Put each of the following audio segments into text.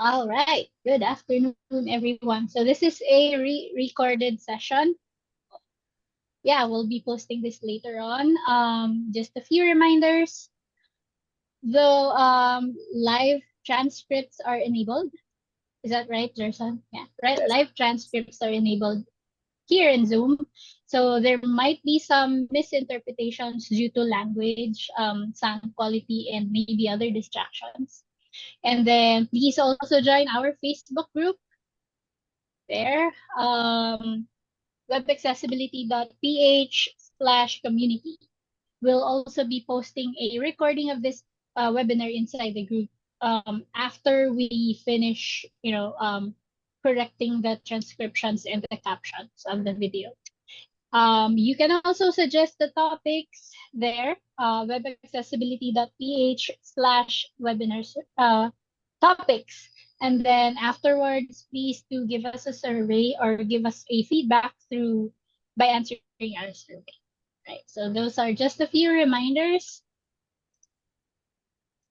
All right. Good afternoon, everyone. So this is a recorded session. Yeah, we'll be posting this later on. Just a few reminders. Though live transcripts are enabled. Is that right, Jerson? Yeah, right. Yes. Live transcripts are enabled here in Zoom. So there might be some misinterpretations due to language, sound quality, and maybe other distractions. And then please also join our Facebook group there. Webaccessibility.ph/community. We'll also be posting a recording of this webinar inside the group after we finish, correcting the transcriptions and the captions of the video. You can also suggest the topics there, webaccessibility.ph/webinars topics. And then afterwards, please do give us a survey or give us a feedback through by answering our survey. Right. So those are just a few reminders.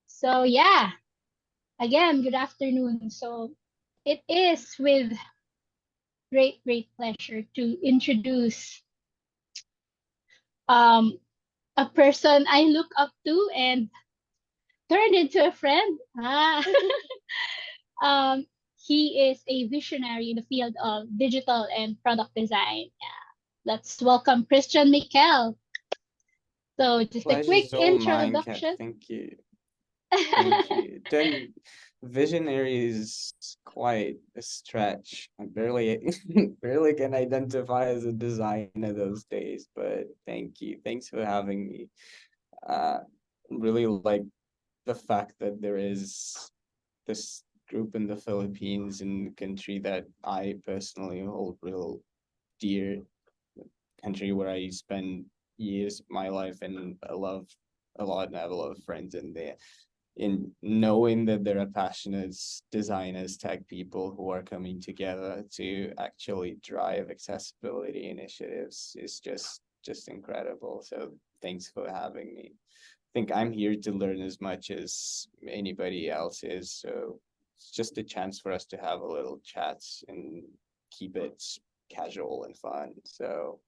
So yeah, again, good afternoon. So it is with great pleasure to introduce um a person I look up to and turned into a friend. um, he is a visionary in the field of digital and product design. Yeah. Let's welcome Christian Mikel. So just a quick Pleasure's all mine, Kat. introduction. Thank you. Thank you. Then visionary is quite a stretch. I barely barely can identify as a designer those days, but thank you. Thanks for having me. Uh really like the fact that there is this group in the Philippines, in the country that I personally hold real dear, country where I spend years of my life and I love a lot, and I have a lot of friends in there. In knowing that there are passionate designers, tech people who are coming together to actually drive accessibility initiatives is just incredible. So thanks for having me. I think I'm here to learn as much as anybody else is. So it's just a chance for us to have a little chat and keep it casual and fun. So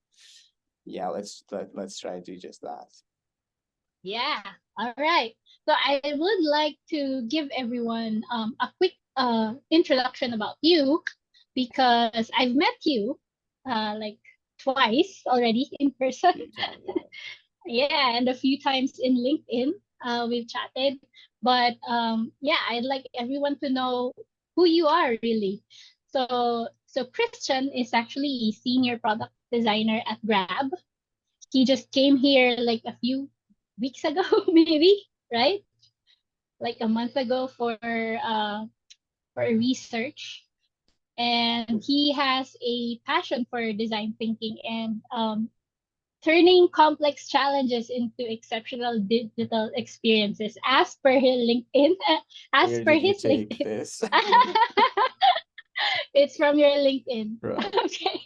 yeah, let's try to do just that. Yeah. All right. So I would like to give everyone a quick introduction about you because I've met you like twice already in person. You tell me. Yeah, and a few times in LinkedIn, we've chatted. But yeah, I'd like everyone to know who you are really. So Christian is actually a senior product designer at Grab. He just came here like a few weeks ago, maybe, right? Like a month ago for a research, and he has a passion for design thinking and turning complex challenges into exceptional digital experiences as per his LinkedIn. As Where per did you his take LinkedIn. this? It's from your LinkedIn. Right. Okay.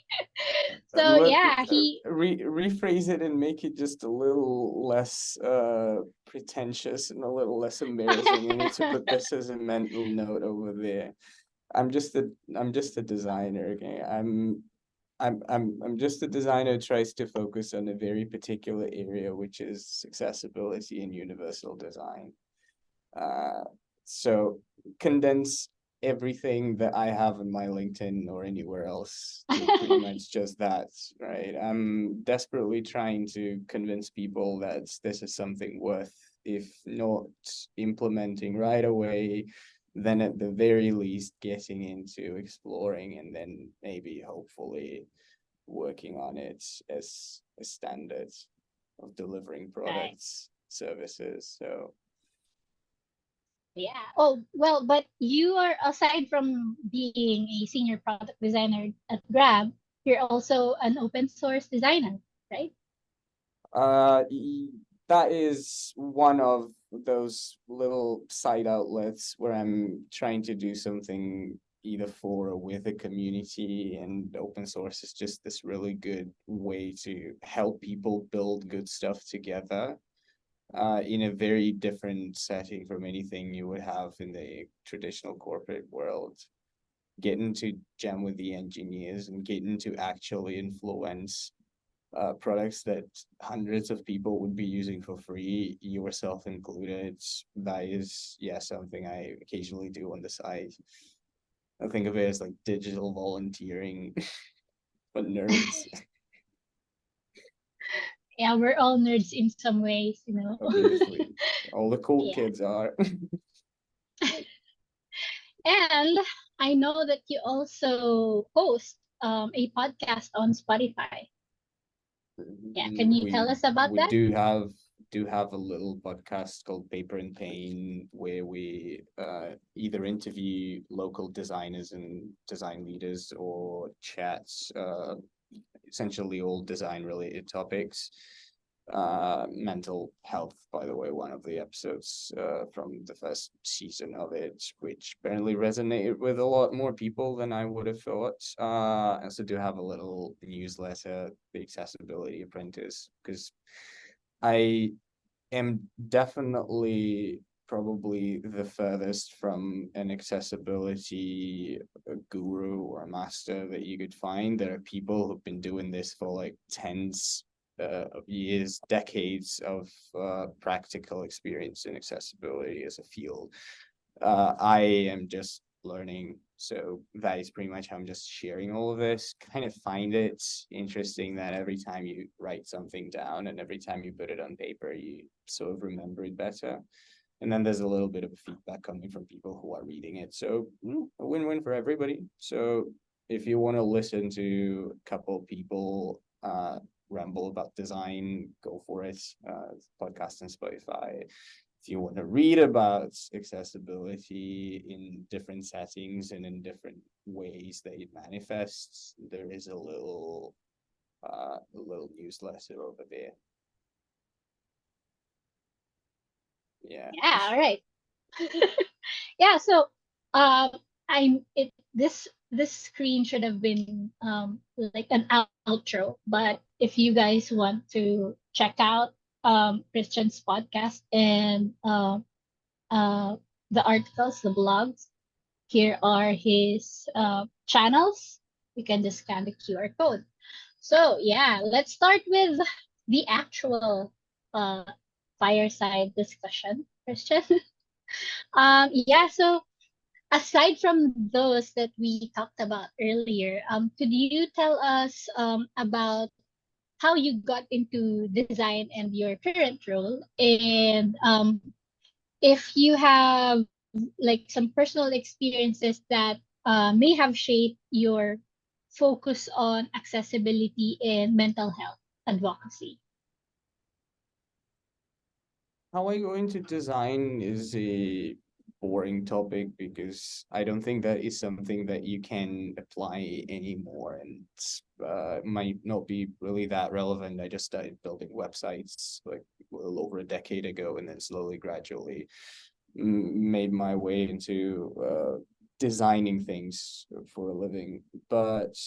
So yeah, he Rephrase it and make it just a little less pretentious and a little less embarrassing. You need to put this as a mental note over there. I'm just a designer, okay? I'm just a designer who tries to focus on a very particular area, which is accessibility and universal design. Uh, so condense everything that I have in my LinkedIn or anywhere else to pretty much just that, right? I'm desperately trying to convince people that this is something worth, if not implementing right away, then at the very least getting into exploring and then maybe hopefully working on it as a standard of delivering right. products, services. So Yeah. Oh, well, but you are, aside from being a senior product designer at Grab, you're also an open source designer, right? Uh, that is one of those little side outlets where I'm trying to do something either for or with a community, and open source is just this really good way to help people build good stuff together. in a very different setting from anything you would have in the traditional corporate world. Getting to jam with the engineers and getting to actually influence products that hundreds of people would be using for free, yourself included. That is, yeah, something I occasionally do on the side. I think of it as like digital volunteering, but nerds, Yeah, we're all nerds in some ways, you know. obviously. All the cool Yeah. kids are. And I know that you also host a podcast on Spotify. Yeah, can you tell We us about we that? do have a little podcast called Paper and Pain where we either interview local designers and design leaders or chats essentially all design related topics. Mental health, by the way, one of the episodes from the first season of it, which apparently resonated with a lot more people than I would have thought. I also do have a little newsletter, The Accessibility Apprentice, because I am definitely probably the furthest from an accessibility guru or a master that you could find. There are people who've been doing this for like tens of years, decades of practical experience in accessibility as a field. I am just learning. So that is pretty much how I'm just sharing all of this. Kind of find it interesting that every time you write something down and every time you put it on paper, you sort of remember it better. And then there's a little bit of feedback coming from people who are reading it. So a win-win for everybody. So if you want to listen to a couple of people ramble about design, go for it. Podcast on Spotify. If you want to read about accessibility in different settings and in different ways that it manifests, there is a little newsletter over there. Yeah. Yeah, all right. Yeah, so I'm it this screen should have been like an outro, but if you guys want to check out Christian's podcast and the articles, the blogs, here are his channels. You can just scan the QR code. So yeah, let's start with the actual uh fireside discussion, Christian. Yeah, so aside from those that we talked about earlier, could you tell us about how you got into design and your current role, and if you have like some personal experiences that may have shaped your focus on accessibility and mental health advocacy? How I go into design is a boring topic because I don't think that is something that you can apply anymore and might not be really that relevant. I just started building websites like a little over a decade ago and then slowly, gradually made my way into designing things for a living. But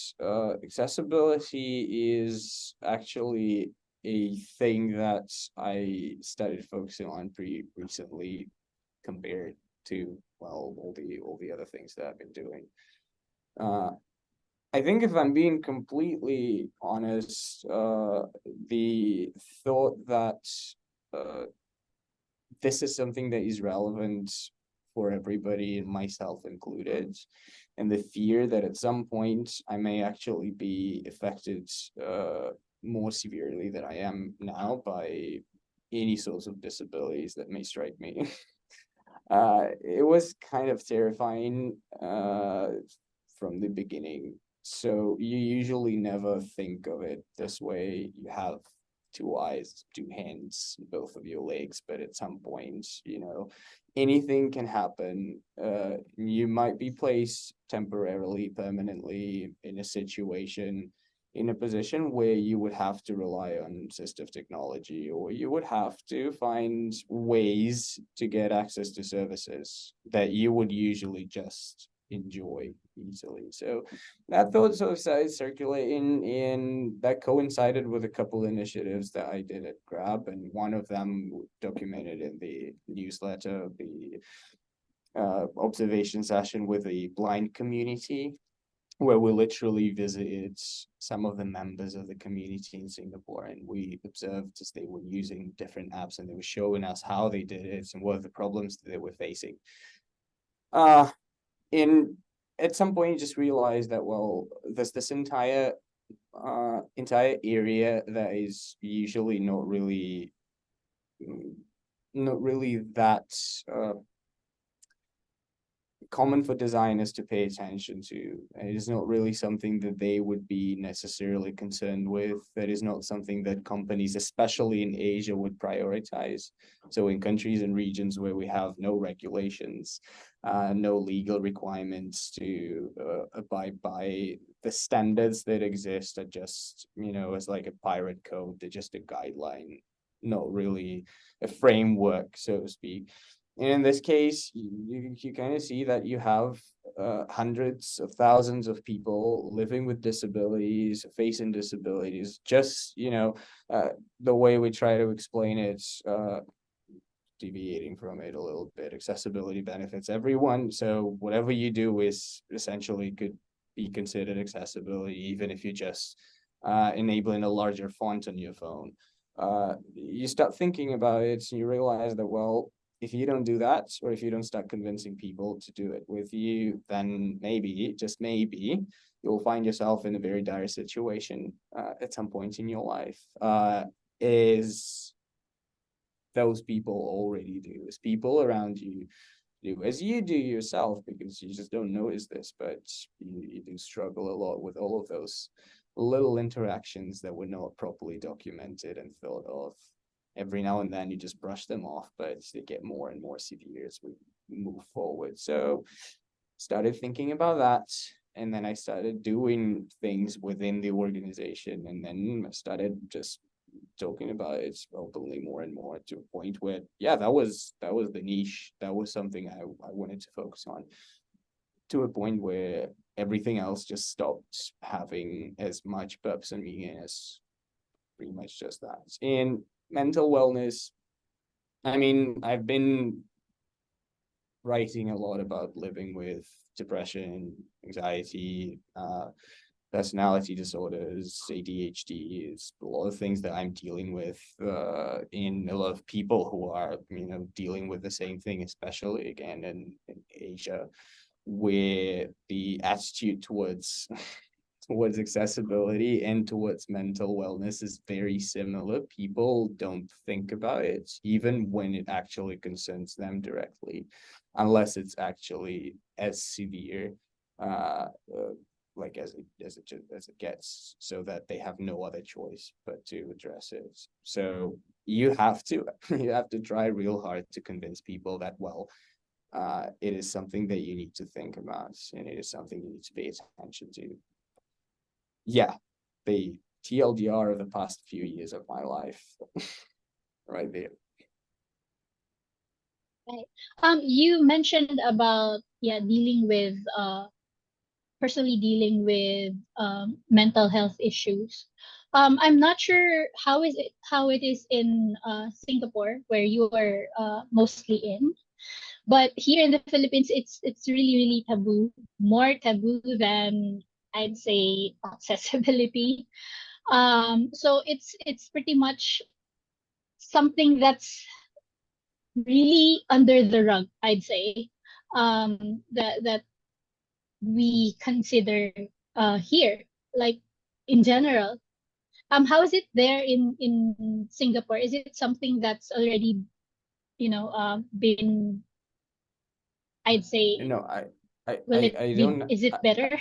accessibility is actually a thing that I started focusing on pretty recently compared to well all the other things that I've been doing. Uh, I think if I'm being completely honest, the thought that uh, this is something that is relevant for everybody, myself included, and the fear that at some point I may actually be affected more severely than I am now by any sorts of disabilities that may strike me. It was kind of terrifying from the beginning. So you usually never think of it this way. You have two eyes, two hands, both of your legs, but at some point, anything can happen. You might be placed temporarily, permanently in a situation, in a position where you would have to rely on assistive technology, or you would have to find ways to get access to services that you would usually just enjoy easily. So that thought sort of started circulating, and that coincided with a couple initiatives that I did at Grab, and one of them documented in the newsletter, the observation session with the blind community, where we literally visited some of the members of the community in Singapore, and we observed as they were using different apps, and they were showing us how they did it and what are the problems that they were facing. In At some point, you just realize that, well, there's this entire area that is usually not really that common for designers to pay attention to. It is not really something that they would be necessarily concerned with. That is not something that companies, especially in Asia, would prioritize. So in countries and regions where we have no regulations, no legal requirements to abide by, the standards that exist are just, as like a pirate code. They're just a guideline, not really a framework, so to speak. And in this case, you kind of see that you have hundreds of thousands of people living with disabilities, facing disabilities. Just, the way we try to explain it, deviating from it a little bit, accessibility benefits everyone. So whatever you do is essentially could be considered accessibility, even if you're just enabling a larger font on your phone. You start thinking about it and you realize that, well, if you don't do that, or if you don't start convincing people to do it with you, then maybe, just maybe, you'll find yourself in a very dire situation at some point in your life. Is those people already do, as people around you do, as you do yourself, because you just don't notice this, but you do struggle a lot with all of those little interactions that were not properly documented and thought of. Every now and then you just brush them off, but they get more and more severe as we move forward. So started thinking about that, and then I started doing things within the organization, and then I started just talking about it openly more and more, to a point where, yeah, that was the niche. That was something I wanted to focus on, to a point where everything else just stopped having as much purpose and meaning as pretty much just that. And mental wellness, I mean, I've been writing a lot about living with depression, anxiety, personality disorders, ADHD. Is a lot of things that I'm dealing with in a lot of people who are, dealing with the same thing, especially again in Asia, where the attitude towards accessibility and towards mental wellness is very similar. People don't think about it, even when it actually concerns them directly, unless it's actually as severe, like as it gets, so that they have no other choice but to address it. So you have to you have to try real hard to convince people that, well, it is something that you need to think about, and it is something you need to pay attention to. Yeah, the TLDR of the past few years of my life, right there. Right. You mentioned about, yeah, dealing with personally dealing with mental health issues. I'm not sure how it is in Singapore, where you are mostly in, but here in the Philippines, it's really taboo, more taboo than, I'd say, accessibility. So it's pretty much something that's really under the rug, I'd say. That we consider here, like in general. How is it there in Singapore? Is it something that's already, been, I'd You say, know, will it I be, don't is it better?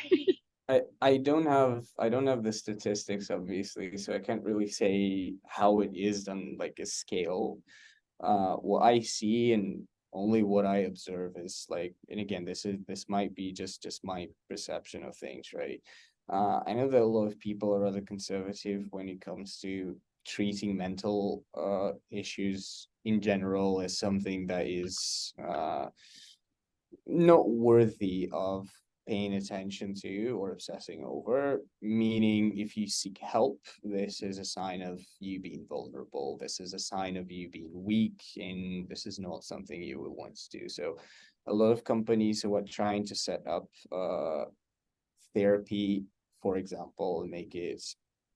I don't have the statistics, obviously, so I can't really say how it is on like a scale. What I see and only what I observe is like, and again, this might be just my perception of things, right? I know that a lot of people are rather conservative when it comes to treating mental issues in general as something that is not worthy of paying attention to or obsessing over. Meaning, if you seek help, this is a sign of you being vulnerable. This is a sign of you being weak, and this is not something you would want to do. So, a lot of companies who are trying to set up therapy, for example, and make it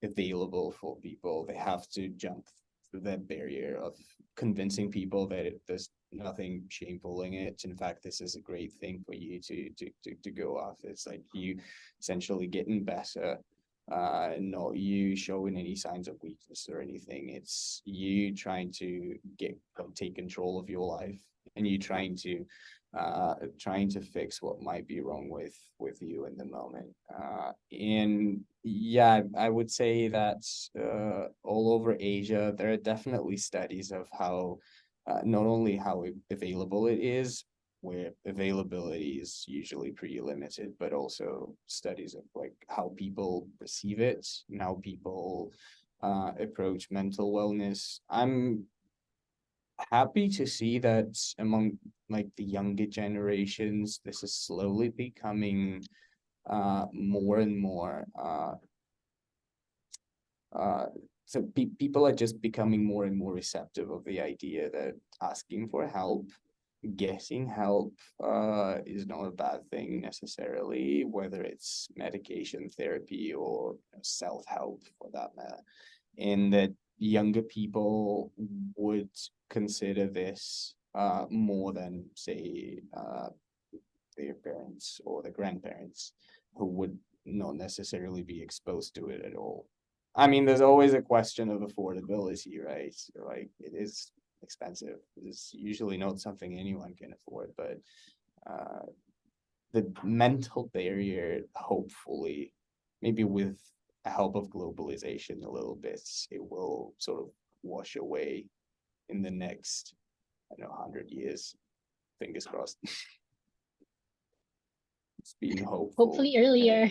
available for people, they have to jump through that barrier of convincing people that there's nothing shameful in it. In fact, this is a great thing for you to go off. It's like you essentially getting better, not you showing any signs of weakness or anything. It's you trying to take control of your life, and you trying to fix what might be wrong with you in the moment. And yeah, I would say that all over Asia, there are definitely studies of how not only how available it is, where availability is usually pretty limited, but also studies of like how people perceive it and how people approach mental wellness. I'm happy to see that among like the younger generations, this is slowly becoming more and more uh so people are just becoming more and more receptive of the idea that asking for help, getting help is not a bad thing necessarily, whether it's medication therapy or self-help for that matter, and that younger people would consider this more than, say, their parents or their grandparents, who would not necessarily be exposed to it at all. I mean, there's always a question of affordability, right? Like, it is expensive. It's usually not something anyone can afford, but uh, the mental barrier, hopefully, maybe with the help of globalization a little bit, it will sort of wash away in the next, I don't know, 100 years. Fingers crossed. It's being hopeful, Hopefully right? earlier.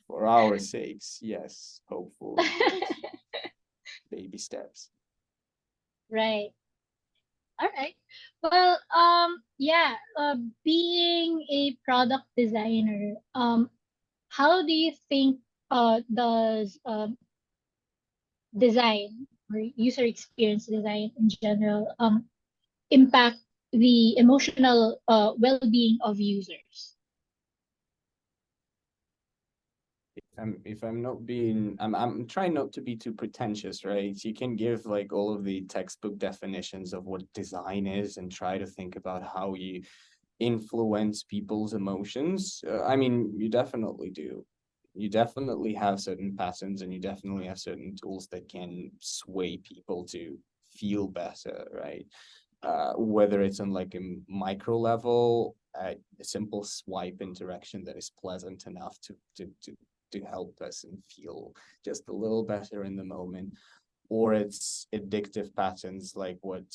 For our sakes, yes, hopefully, but baby steps. Right. All right. Well, yeah, being a product designer, how do you think does design or user experience design in general impact the emotional well-being of users? If I'm not being, I'm trying not to be too pretentious, right? You can give like all of the textbook definitions of what design is and try to think about how you influence people's emotions. I mean, you definitely do. You definitely have certain patterns, and you definitely have certain tools that can sway people to feel better, right? Whether it's on like a micro level, a simple swipe interaction that is pleasant enough to help us and feel just a little better in the moment, or it's addictive patterns like what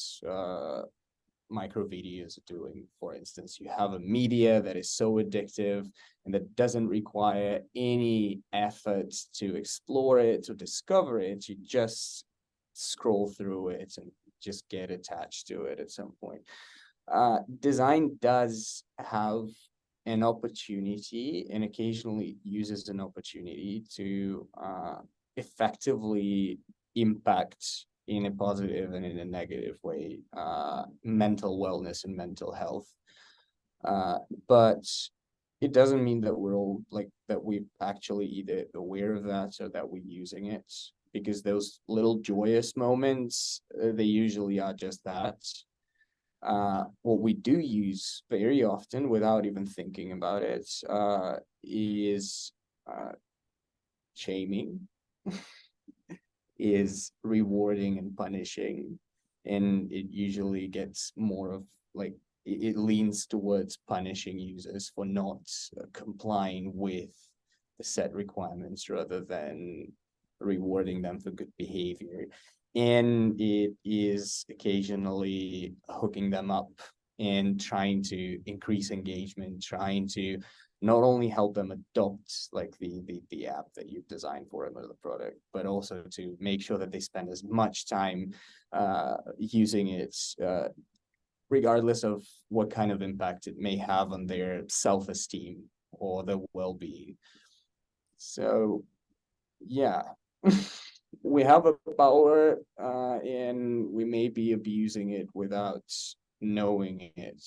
micro videos are doing. For instance, you have a media that is so addictive and that doesn't require any effort to explore it, to discover it. You just scroll through it and just get attached to it at some point. Design does have an opportunity, and occasionally uses an opportunity to effectively impact in a positive and in a negative way mental wellness and mental health. Uh, but it doesn't mean that we're all like that we're actually either aware of that or that we're using it, because those little joyous moments, they usually are just that. What we do use very often without even thinking about it is uh, shaming, is rewarding and punishing. And it usually gets more of like, it leans towards punishing users for not complying with the set requirements rather than rewarding them for good behavior. And it is occasionally hooking them up and trying to increase engagement, trying to not only help them adopt like the app that you've designed for them or the product, but also to make sure that they spend as much time using it regardless of what kind of impact it may have on their self-esteem or their well-being. So yeah, we have a power, and we may be abusing it without knowing it,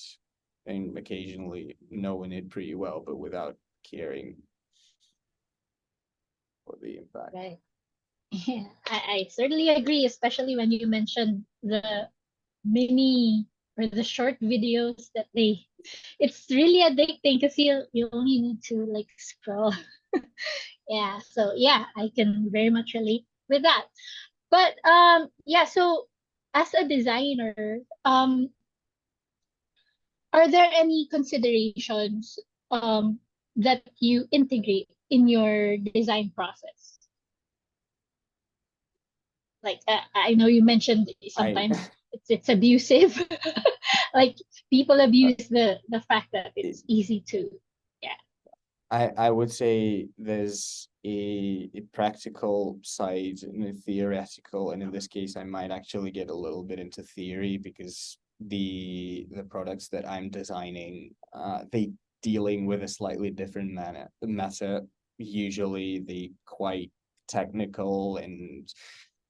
and occasionally knowing it pretty well, but without caring for the impact. Right. Yeah, I certainly agree, especially when you mentioned the mini or the short videos that they it's really addicting because you only need to like scroll. Yeah, so yeah, I can very much relate with that. But yeah, so as a designer, are there any considerations that you integrate in your design process? Like I know you mentioned I sometimes it's abusive. Like people abuse the fact that it's easy to yeah. I would say there's a practical side and a theoretical, and in this case, I might actually get a little bit into theory because the products that I'm designing, they dealing with a slightly different matter. Usually, they quite technical, and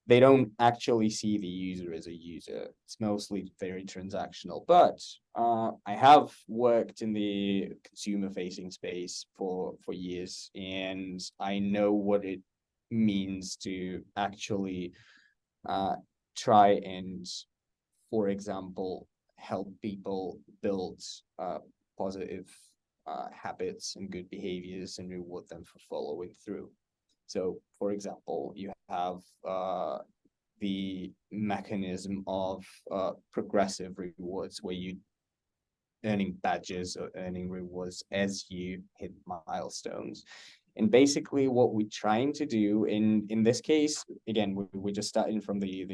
they don't actually see the user as a user. It's mostly very transactional. But I have worked in the consumer-facing space for years, and I know what it means to actually uh, try and, for example, help people build positive habits and good behaviors and reward them for following through. So, for example, you have the mechanism of progressive rewards, where you earning badges or earning rewards as you hit milestones. And basically, what we're trying to do in this case, again, we're just starting from the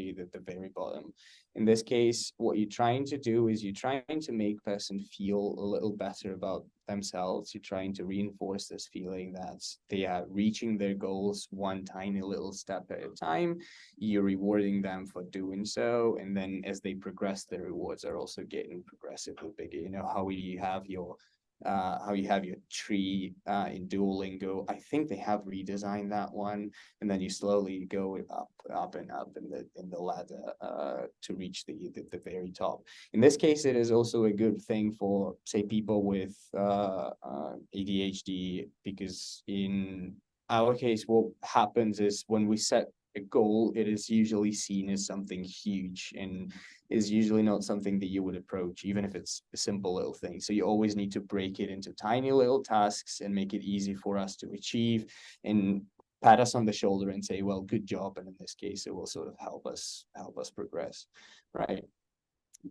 very bottom. In this case, what you're trying to do is you're trying to make person feel a little better about themselves. You're trying to reinforce this feeling that they are reaching their goals one tiny little step at a time. You're rewarding them for doing so, and then as they progress, the rewards are also getting progressively bigger. You know how you have your tree in Duolingo. I think they have redesigned that one, and then you slowly go up and up in the ladder to reach the very top. In this case, it is also a good thing for, say, people with ADHD, because in our case, what happens is when we set a goal, it is usually seen as something huge and is usually not something that you would approach, even if it's a simple little thing. So you always need to break it into tiny little tasks and make it easy for us to achieve, and pat us on the shoulder and say, well, good job. And in this case, it will sort of help us progress, right?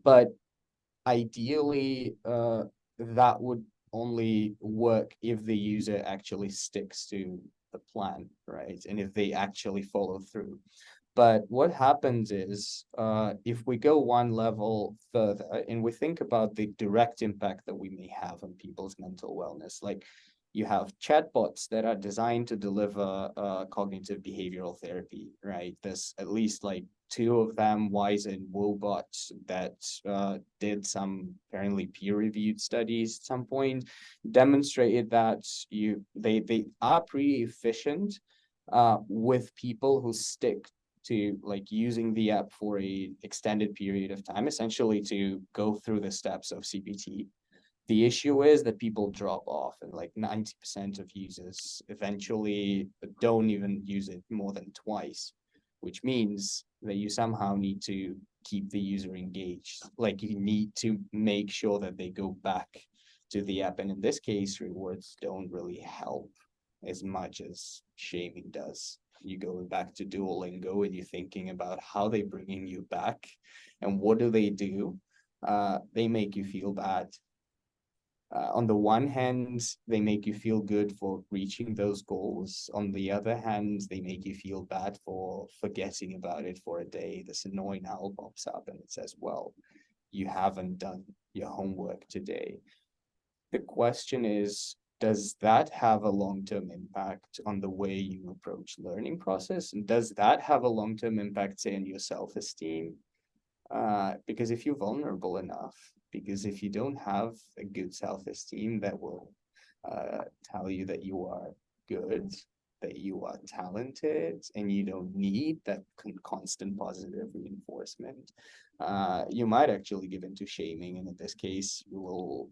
But ideally, that would only work if the user actually sticks to the plan, right? And if they actually follow through. But what happens is, if we go one level further and we think about the direct impact that we may have on people's mental wellness, like you have chatbots that are designed to deliver cognitive behavioral therapy, right? There's at least like two of them, Wise and Wobots, that did some apparently peer-reviewed studies at some point, demonstrated that they are pretty efficient with people who stick to like using the app for a extended period of time, essentially to go through the steps of CBT. The issue is that people drop off, and like 90% of users eventually don't even use it more than twice, which means that you somehow need to keep the user engaged. Like you need to make sure that they go back to the app. And in this case, rewards don't really help as much as shaming does. You going back to Duolingo and you're thinking about how they bringing you back, and what do? They make you feel bad. On the one hand, they make you feel good for reaching those goals. On the other hand, they make you feel bad for forgetting about it for a day. This annoying owl pops up and it says, well, you haven't done your homework today. The question is, does that have a long-term impact on the way you approach learning process? And does that have a long-term impact, say, on your self-esteem? Because if you're vulnerable enough, because if you don't have a good self-esteem that will tell you that you are good, that you are talented, and you don't need that constant positive reinforcement, you might actually give into shaming, and in this case, you will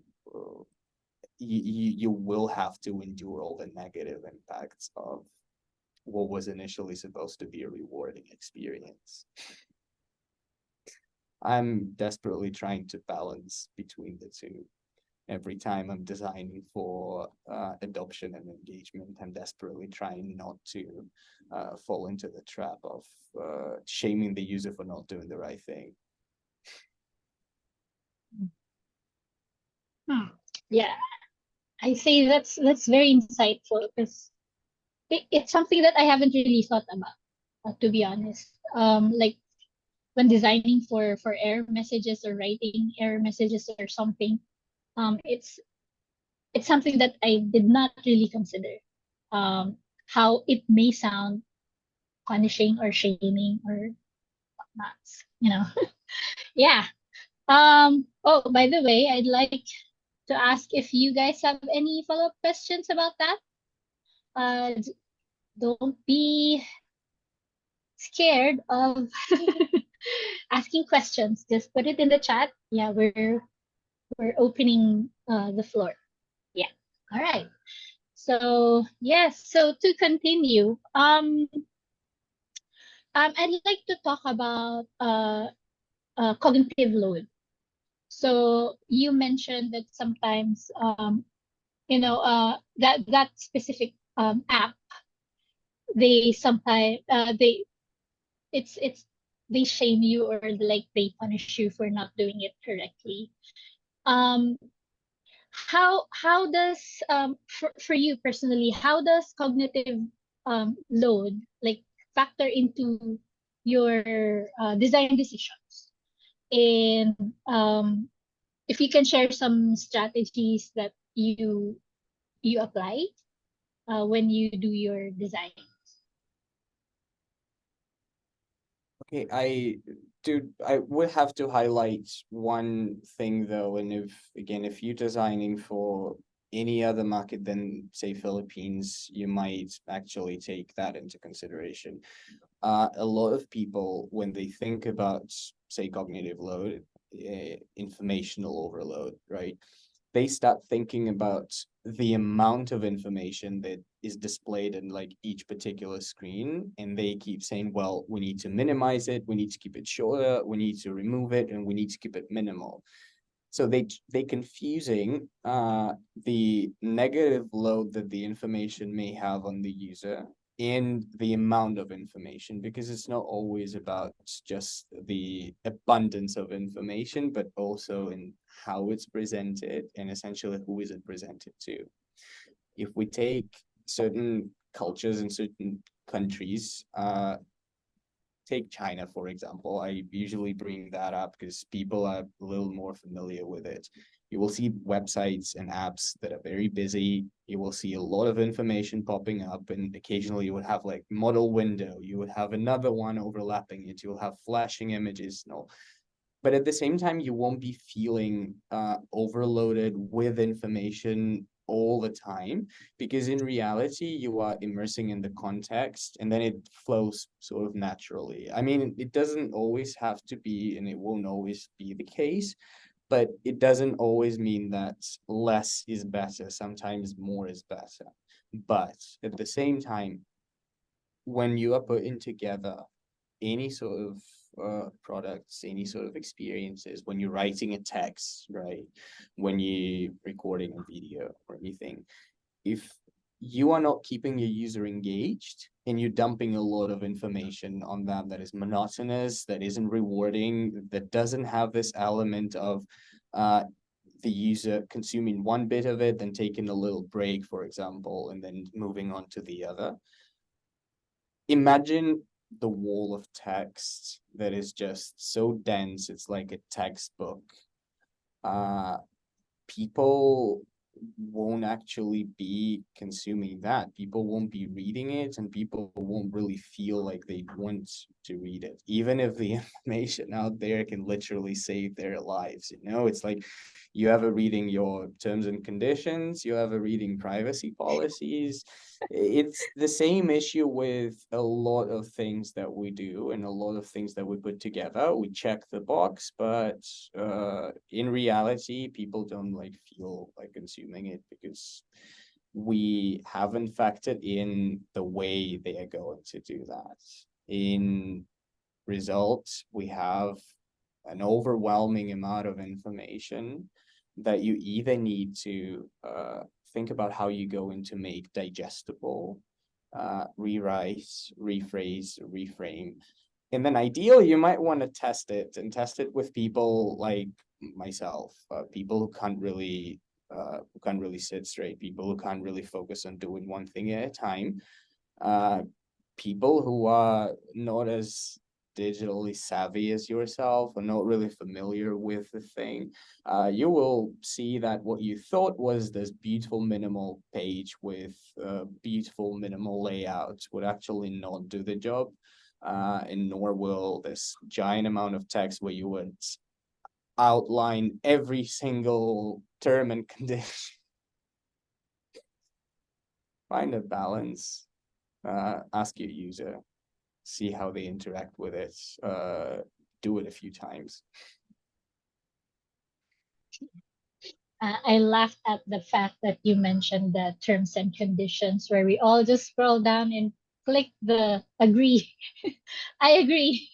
have to endure all the negative impacts of what was initially supposed to be a rewarding experience. I'm desperately trying to balance between the two. Every time I'm designing for adoption and engagement, I'm desperately trying not to fall into the trap of shaming the user for not doing the right thing. Hmm. Yeah, I say that's very insightful because it's something that I haven't really thought about, to be honest. Like when designing for error messages or writing error messages or something, it's something that I did not really consider. How it may sound punishing or shaming or not, you know. Yeah. Oh, by the way, I'd like to ask if you guys have any follow-up questions about that. Uh, don't be scared of asking questions. Just put it in the chat. Yeah, we're opening the floor. Yeah. All right. So yes. So to continue, I'd like to talk about cognitive load. So you mentioned that sometimes that specific app, they sometimes it's they shame you or like they punish you for not doing it correctly. um how does for you personally, how does cognitive load like factor into your design decisions? And if you can share some strategies that you apply when you do your design. Okay, I would have to highlight one thing though, and if you're designing for any other market than say Philippines, you might actually take that into consideration. A lot of people, when they think about say cognitive load, informational overload, right? They start thinking about the amount of information that is displayed in like each particular screen, and they keep saying, well, we need to minimize it, we need to keep it shorter, we need to remove it, and we need to keep it minimal. So they confusing the negative load that the information may have on the user and the amount of information, because it's not always about just the abundance of information, but also in how it's presented and essentially who is it presented to. If we take certain cultures in certain countries, take China, for example. I usually bring that up because people are a little more familiar with it. You will see websites and apps that are very busy. You will see a lot of information popping up, and occasionally you would have like model window. You would have another one overlapping it. You will have flashing images and all. But at the same time, you won't be feeling overloaded with information all the time, because in reality you are immersing in the context and then it flows sort of naturally. I mean, it doesn't always have to be, and it won't always be the case, but it doesn't always mean that less is better. Sometimes more is better. But at the same time, when you are putting together any sort of products, any sort of experiences, when you're writing a text, right? When you're recording a video or anything, if you are not keeping your user engaged and you're dumping a lot of information on them that is monotonous, that isn't rewarding, that doesn't have this element of the user consuming one bit of it, then taking a little break, for example, and then moving on to the other. Imagine the wall of text that is just so dense, it's like a textbook. People won't actually be consuming that. People won't be reading it, and people won't really feel like they want to read it, even if the information out there can literally save their lives. It's like you have a reading your terms and conditions, you have a reading privacy policies. It's the same issue with a lot of things that we do and a lot of things that we put together. We check the box, but in reality, people don't like feel like consuming it because we haven't factored in the way they are going to do that. In results, we have an overwhelming amount of information that you either need to think about how you're going to make digestible, rewrite, rephrase, reframe. And then ideally, you might want to test it and test it with people like myself, people who can't really sit straight, people who can't really focus on doing one thing at a time, uh, people who are not as digitally savvy as yourself or not really familiar with the thing. You will see that what you thought was this beautiful minimal page with beautiful minimal layouts would actually not do the job. And nor will this giant amount of text where you would outline every single term and condition. Find a balance. Ask your user, see how they interact with it, do it a few times. I laughed at the fact that you mentioned the terms and conditions where we all just scroll down and click the agree. I agree.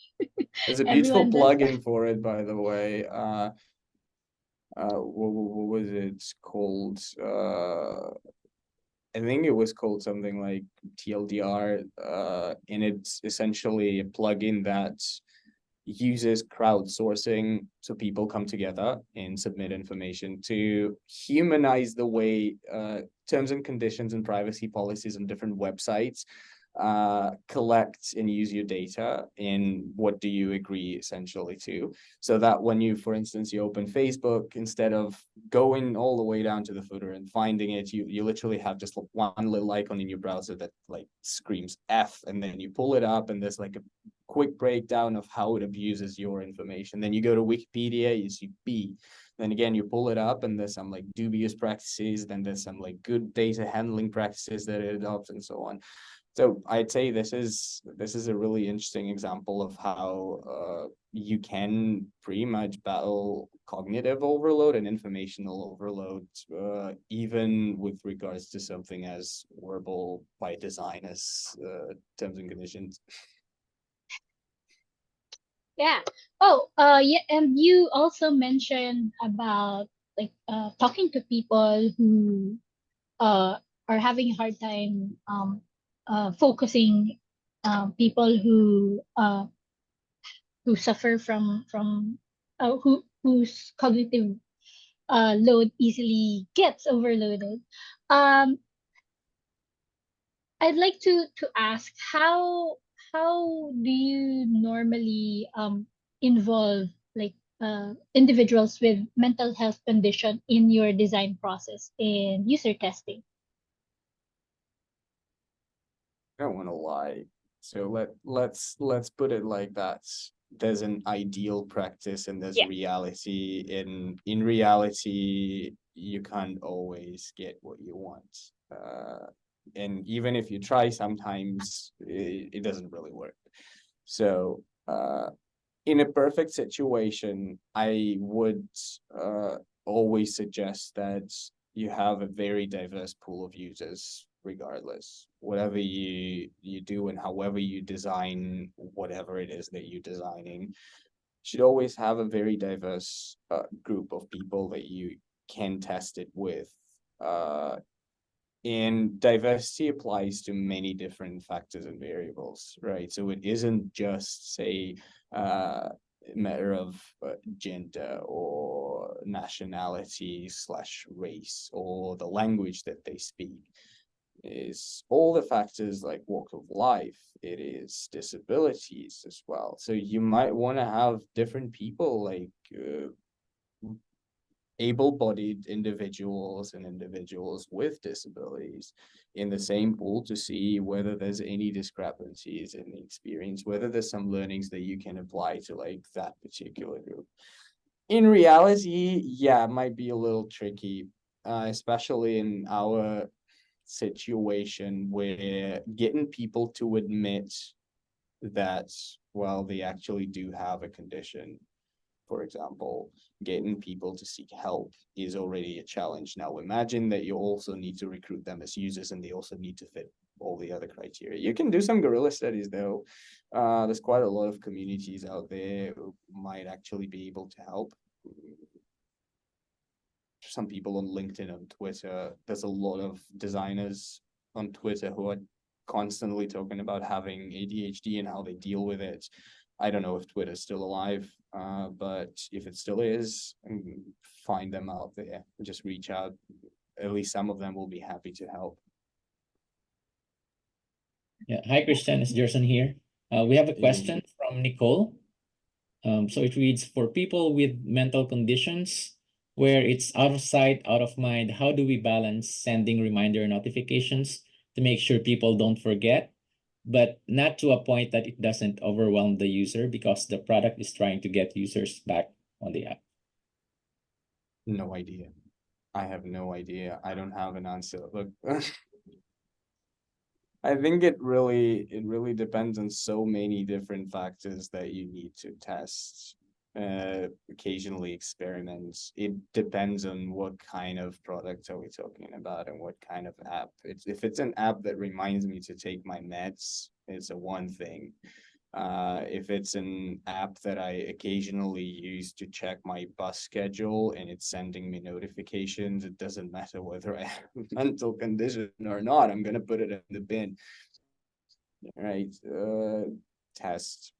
There's a beautiful Everyone does that. plugin for it, by the way. What was it called? I think it was called something like TLDR, and it's essentially a plugin that uses crowdsourcing, so people come together and submit information to humanize the way terms and conditions and privacy policies on different websites collect and use your data, and what do you agree essentially to, so that when you, for instance, you open Facebook, instead of going all the way down to the footer and finding it, you literally have just one little icon in your browser that like screams F, and then you pull it up and there's like a quick breakdown of how it abuses your information. Then you go to Wikipedia, you see B. Then again, you pull it up and there's some like dubious practices, then there's some like good data handling practices that it adopts and so on. So I'd say this is a really interesting example of how you can pretty much battle cognitive overload and informational overload, even with regards to something as horrible by design as terms and conditions. Yeah. Oh, yeah, and you also mentioned about like talking to people who uh are having a hard time focusing, people who suffer from whose cognitive load easily gets overloaded. Um, I'd like to ask how do you normally involve like individuals with mental health condition in your design process in user testing? I don't want to lie. So let's put it like that. There's an ideal practice and there's Yeah. reality. In reality, you can't always get what you want. And even if you try, sometimes it doesn't really work. So in a perfect situation, I would always suggest that you have a very diverse pool of users, regardless. Whatever you do and however you design whatever it is that you're designing, should always have a very diverse group of people that you can test it with. And diversity applies to many different factors and variables, right? So it isn't just, say, a matter of gender or nationality slash race or the language that they speak. Is all the factors like walk of life. It is disabilities as well. So you might want to have different people like able-bodied individuals and individuals with disabilities in the same pool to see whether there's any discrepancies in the experience, whether there's some learnings that you can apply to like that particular group. In reality, yeah, it might be a little tricky, especially in our situation where getting people to admit that, well, they actually do have a condition, for example, getting people to seek help is already a challenge. Now, imagine that you also need to recruit them as users and they also need to fit all the other criteria. You can do some guerrilla studies though. There's quite a lot of communities out there who might actually be able to help. Some people on LinkedIn and Twitter. There's a lot of designers on Twitter who are constantly talking about having ADHD and how they deal with it. I don't know if Twitter's still alive, but if it still is, find them out there. Just reach out. At least some of them will be happy to help. Yeah. Hi, Christian. It's Jerson here. We have a question from Nicole. So it reads, for people with mental conditions where it's out of sight, out of mind, how do we balance sending reminder notifications to make sure people don't forget, but not to a point that it doesn't overwhelm the user because the product is trying to get users back on the app? No idea. I have no idea. I don't have an answer. Look, I think it really depends on so many different factors that you need to test, occasionally experiments. It depends on what kind of product are we talking about and what kind of app. If it's an app that reminds me to take my meds, it's a one thing. If it's an app that I occasionally use to check my bus schedule and it's sending me notifications, it doesn't matter whether I have a mental condition or not, I'm gonna put it in the bin. Right? Test,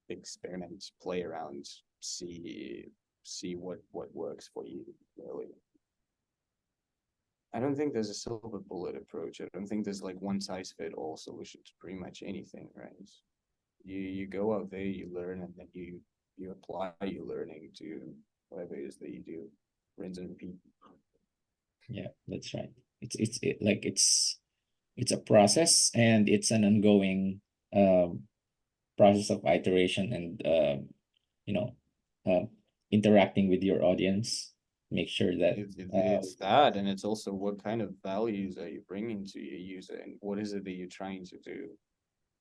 experiment, play around, see what works for you, really. I don't think there's a silver bullet approach. I don't think there's like one size fit all solution to pretty much anything, right? You go out there, you learn, and then you apply your learning to whatever it is that you do. Rinse and repeat. Yeah, that's right. It's a process, and it's an ongoing process of iteration and you know interacting with your audience. Make sure that It's that, and it's also what kind of values are you bringing to your user, and what is it that you're trying to do.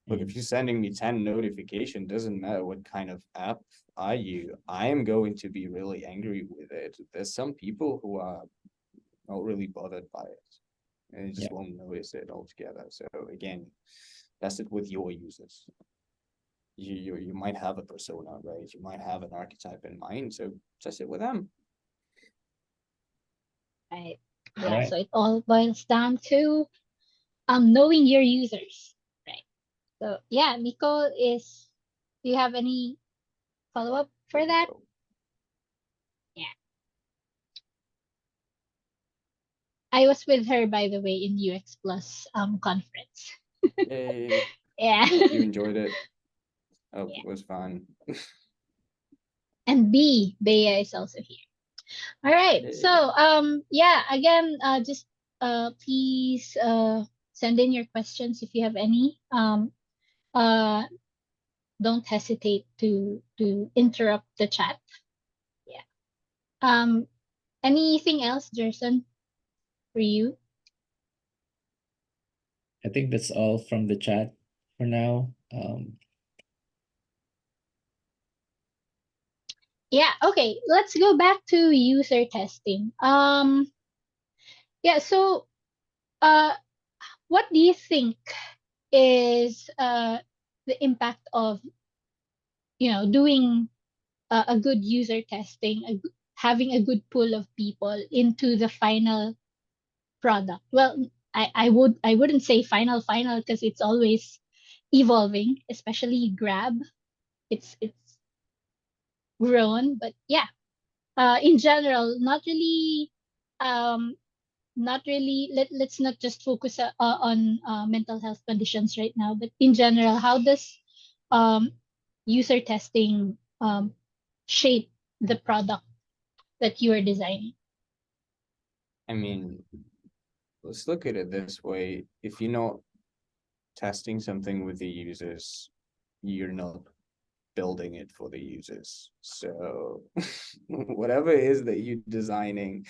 Look, if you're sending me 10 notification, doesn't matter what kind of app are you, I am going to be really angry with it. There's some people who are not really bothered by it and just won't notice it altogether. So again, test it with your users. You might have a persona, right? You might have an archetype in mind, so test it with them. Right. Yeah. So it all boils down to knowing your users. So yeah, Miko do you have any follow-up for that? Yeah. I was with her, by the way, in UX Plus conference. Yay. Yeah. You enjoyed it? Oh, yeah. It was fun. And Bea is also here. All right. Yay. So yeah, again, just please send in your questions if you have any. Don't hesitate to interrupt the chat. Yeah. Anything else, Jerson, for you? I think that's all from the chat for now. Yeah, okay. Let's go back to user testing. Yeah, so what do you think is the impact of doing a good user testing, having a good pool of people into the final product? Well, I wouldn't say final because it's always evolving, especially Grab. It's grown, but yeah, in general, not really let's not just focus on mental health conditions right now, but in general, how does user testing shape the product that you are designing? I mean, let's look at it this way. If you're not testing something with the users, you're not building it for the users. So whatever it is that you're designing,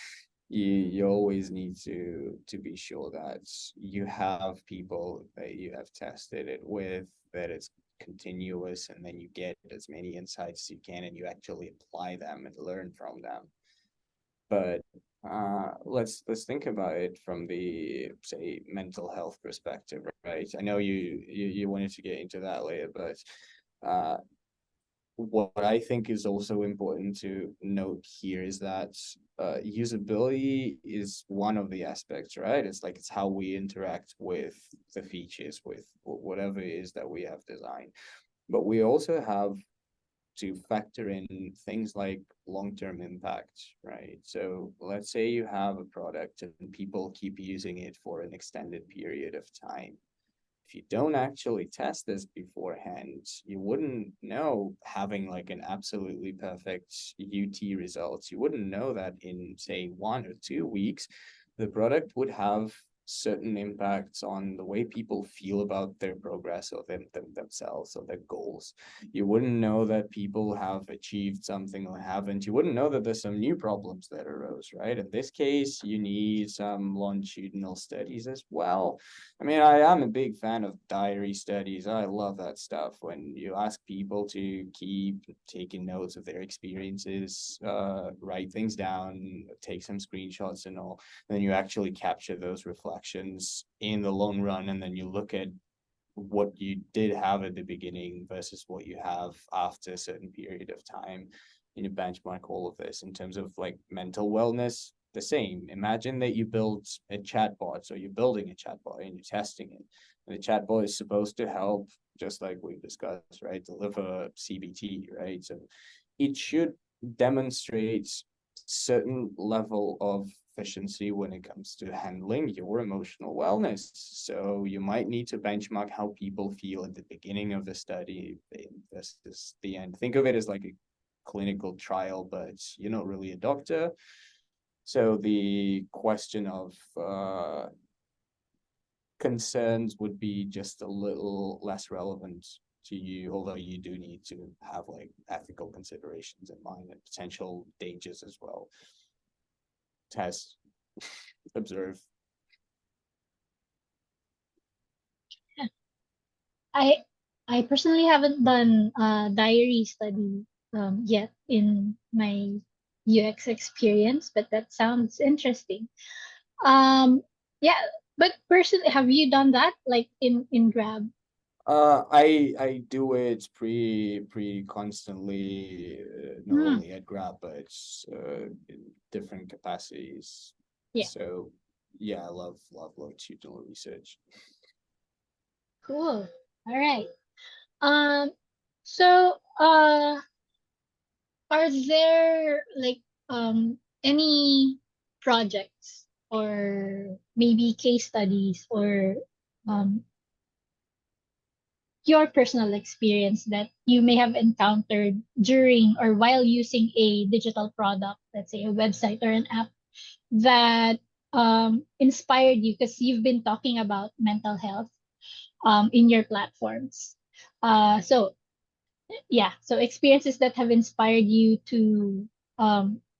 you always need to be sure that you have people that you have tested it with, that it's continuous, and then you get as many insights as you can and you actually apply them and learn from them. But let's think about it from the, say, mental health perspective, right? I know you wanted to get into that later, but uh what I think is also important to note here is that usability is one of the aspects, right? It's like it's how we interact with the features, with whatever it is that we have designed. But we also have to factor in things like long-term impact, right? So let's say you have a product and people keep using it for an extended period of time. If you don't actually test this beforehand, you wouldn't know, having like an absolutely perfect UT results. You wouldn't know that in, say, 1 or 2 weeks, the product would have certain impacts on the way people feel about their progress or themselves or their goals. You wouldn't know that people have achieved something or haven't. You wouldn't know that there's some new problems that arose, right? In this case, you need some longitudinal studies as well. I mean, I am a big fan of diary studies. I love that stuff. When you ask people to keep taking notes of their experiences, write things down, take some screenshots and all, then you actually capture those reflections in the long run, and then you look at what you did have at the beginning versus what you have after a certain period of time, and you benchmark all of this in terms of like mental wellness. The same, imagine that you build a chatbot, so you're building a chatbot and you're testing it, and the chatbot is supposed to help, just like we've discussed, right, deliver CBT, right? So it should demonstrate certain level of efficiency when it comes to handling your emotional wellness. So you might need to benchmark how people feel at the beginning of the study versus the end. Think of it as like a clinical trial, but you're not really a doctor. So the question of concerns would be just a little less relevant to you, although you do need to have like ethical considerations in mind and potential dangers as well. Test, observe. I I personally haven't done a diary study yet in my UX experience, but that sounds interesting. Um, yeah, but personally, have you done that like in Grab? I do it pretty constantly, not Hmm, only at Grab, but in different capacities. yeah, So yeah, I love longitudinal research. cool. All right. Um, so are there like any projects or maybe case studies or um your personal experience that you may have encountered during or while using a digital product, let's say a website or an app, that inspired you because you've been talking about mental health in your platforms. So yeah, so experiences that have inspired you to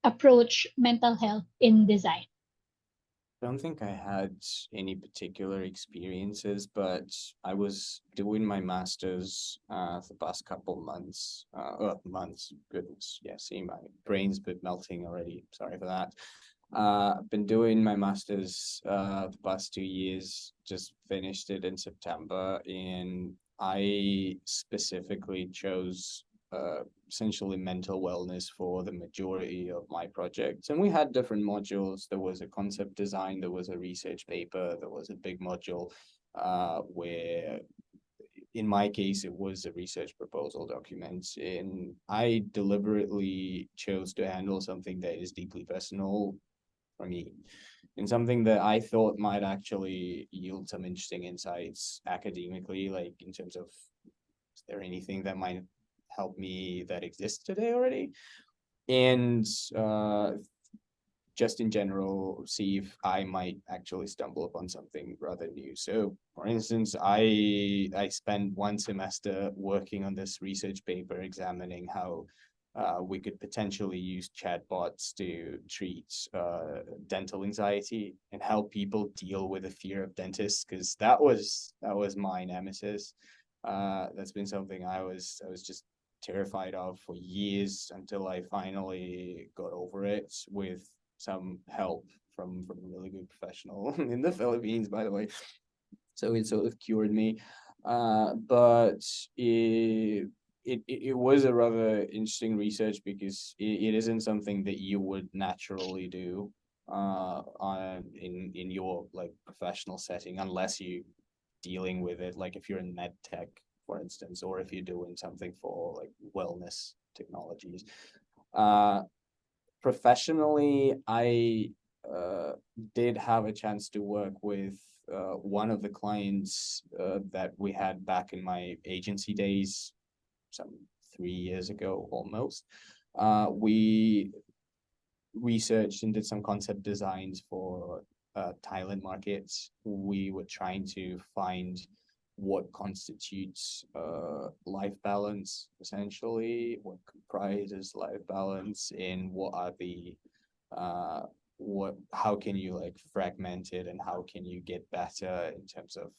approach mental health in design. I don't think I had any particular experiences, but I was doing my master's the past couple months. Months, goodness, yeah. See, my brain's been melting already. Sorry for that. I've been doing my master's the past 2 years. Just finished it in September, and I specifically chose essentially mental wellness for the majority of my projects. And we had different modules. There was a concept design, there was a research paper, there was a big module where in my case, it was a research proposal document. And I deliberately chose to handle something that is deeply personal for me and something that I thought might actually yield some interesting insights academically, like in terms of, is there anything that might help me that exists today already? and just in general, see if I might actually stumble upon something rather new. So, for instance, I spent one semester working on this research paper examining how we could potentially use chatbots to treat dental anxiety and help people deal with the fear of dentists, because that was my nemesis. That's been something I was just terrified of for years until I finally got over it with some help from a really good professional in the Philippines, by the way. So it sort of cured me. But it was a rather interesting research because it isn't something that you would naturally do in your like professional setting unless you dealing with it, like if you're in med tech, for instance, or if you're doing something for like wellness technologies. Uh, Professionally, I uh, did have a chance to work with one of the clients that we had back in my agency days, some 3 years ago almost. We researched and did some concept designs for Thailand markets. We were trying to find what constitutes life balance, essentially, what comprises life balance, and what are the uh, how can you like fragment it, and how can you get better in terms of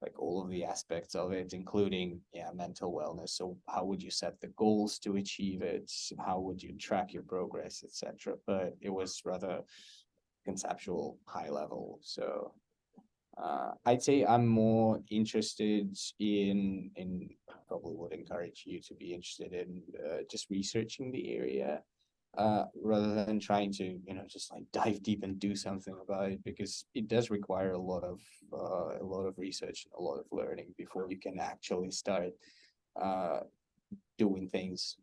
like all of the aspects of it, including mental wellness. So how would you set the goals to achieve it? How would you track your progress, etc.? But it was rather conceptual, high level. So I'd say I'm more interested in probably would encourage you to be interested in just researching the area rather than trying to just like dive deep and do something about it, because it does require a lot of research and a lot of learning before you can actually start uh, doing things,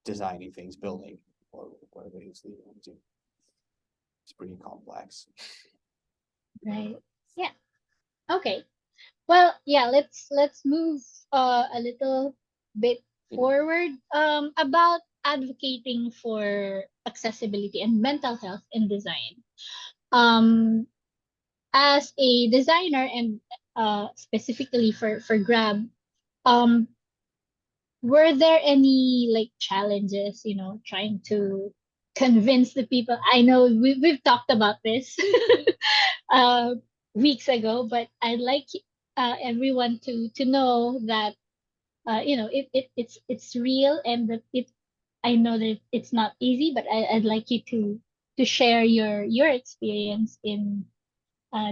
designing things, building, or whatever it is that you want to do. It's pretty complex. Right. Yeah. Okay. Well, yeah, let's move a little bit forward about advocating for accessibility and mental health in design. Um as a designer and specifically for Grab, um were there any like challenges, trying to convince the people? I know we've talked about this uh, weeks ago, but I'd like everyone to know that it's real, and that I know that it's not easy, but I'd like you to share your experience in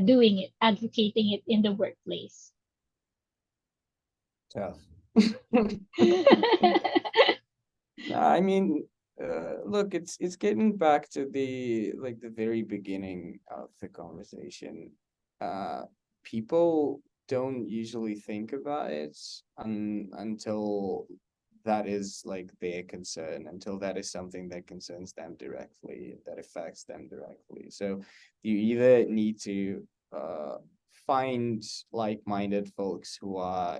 doing it, advocating it in the workplace. Tough. I mean, look, it's getting back to the like the very beginning of the conversation. Uh, People don't usually think about it until that is like their concern, until that is something that concerns them directly, that affects them directly. So you either need to find like-minded folks who are,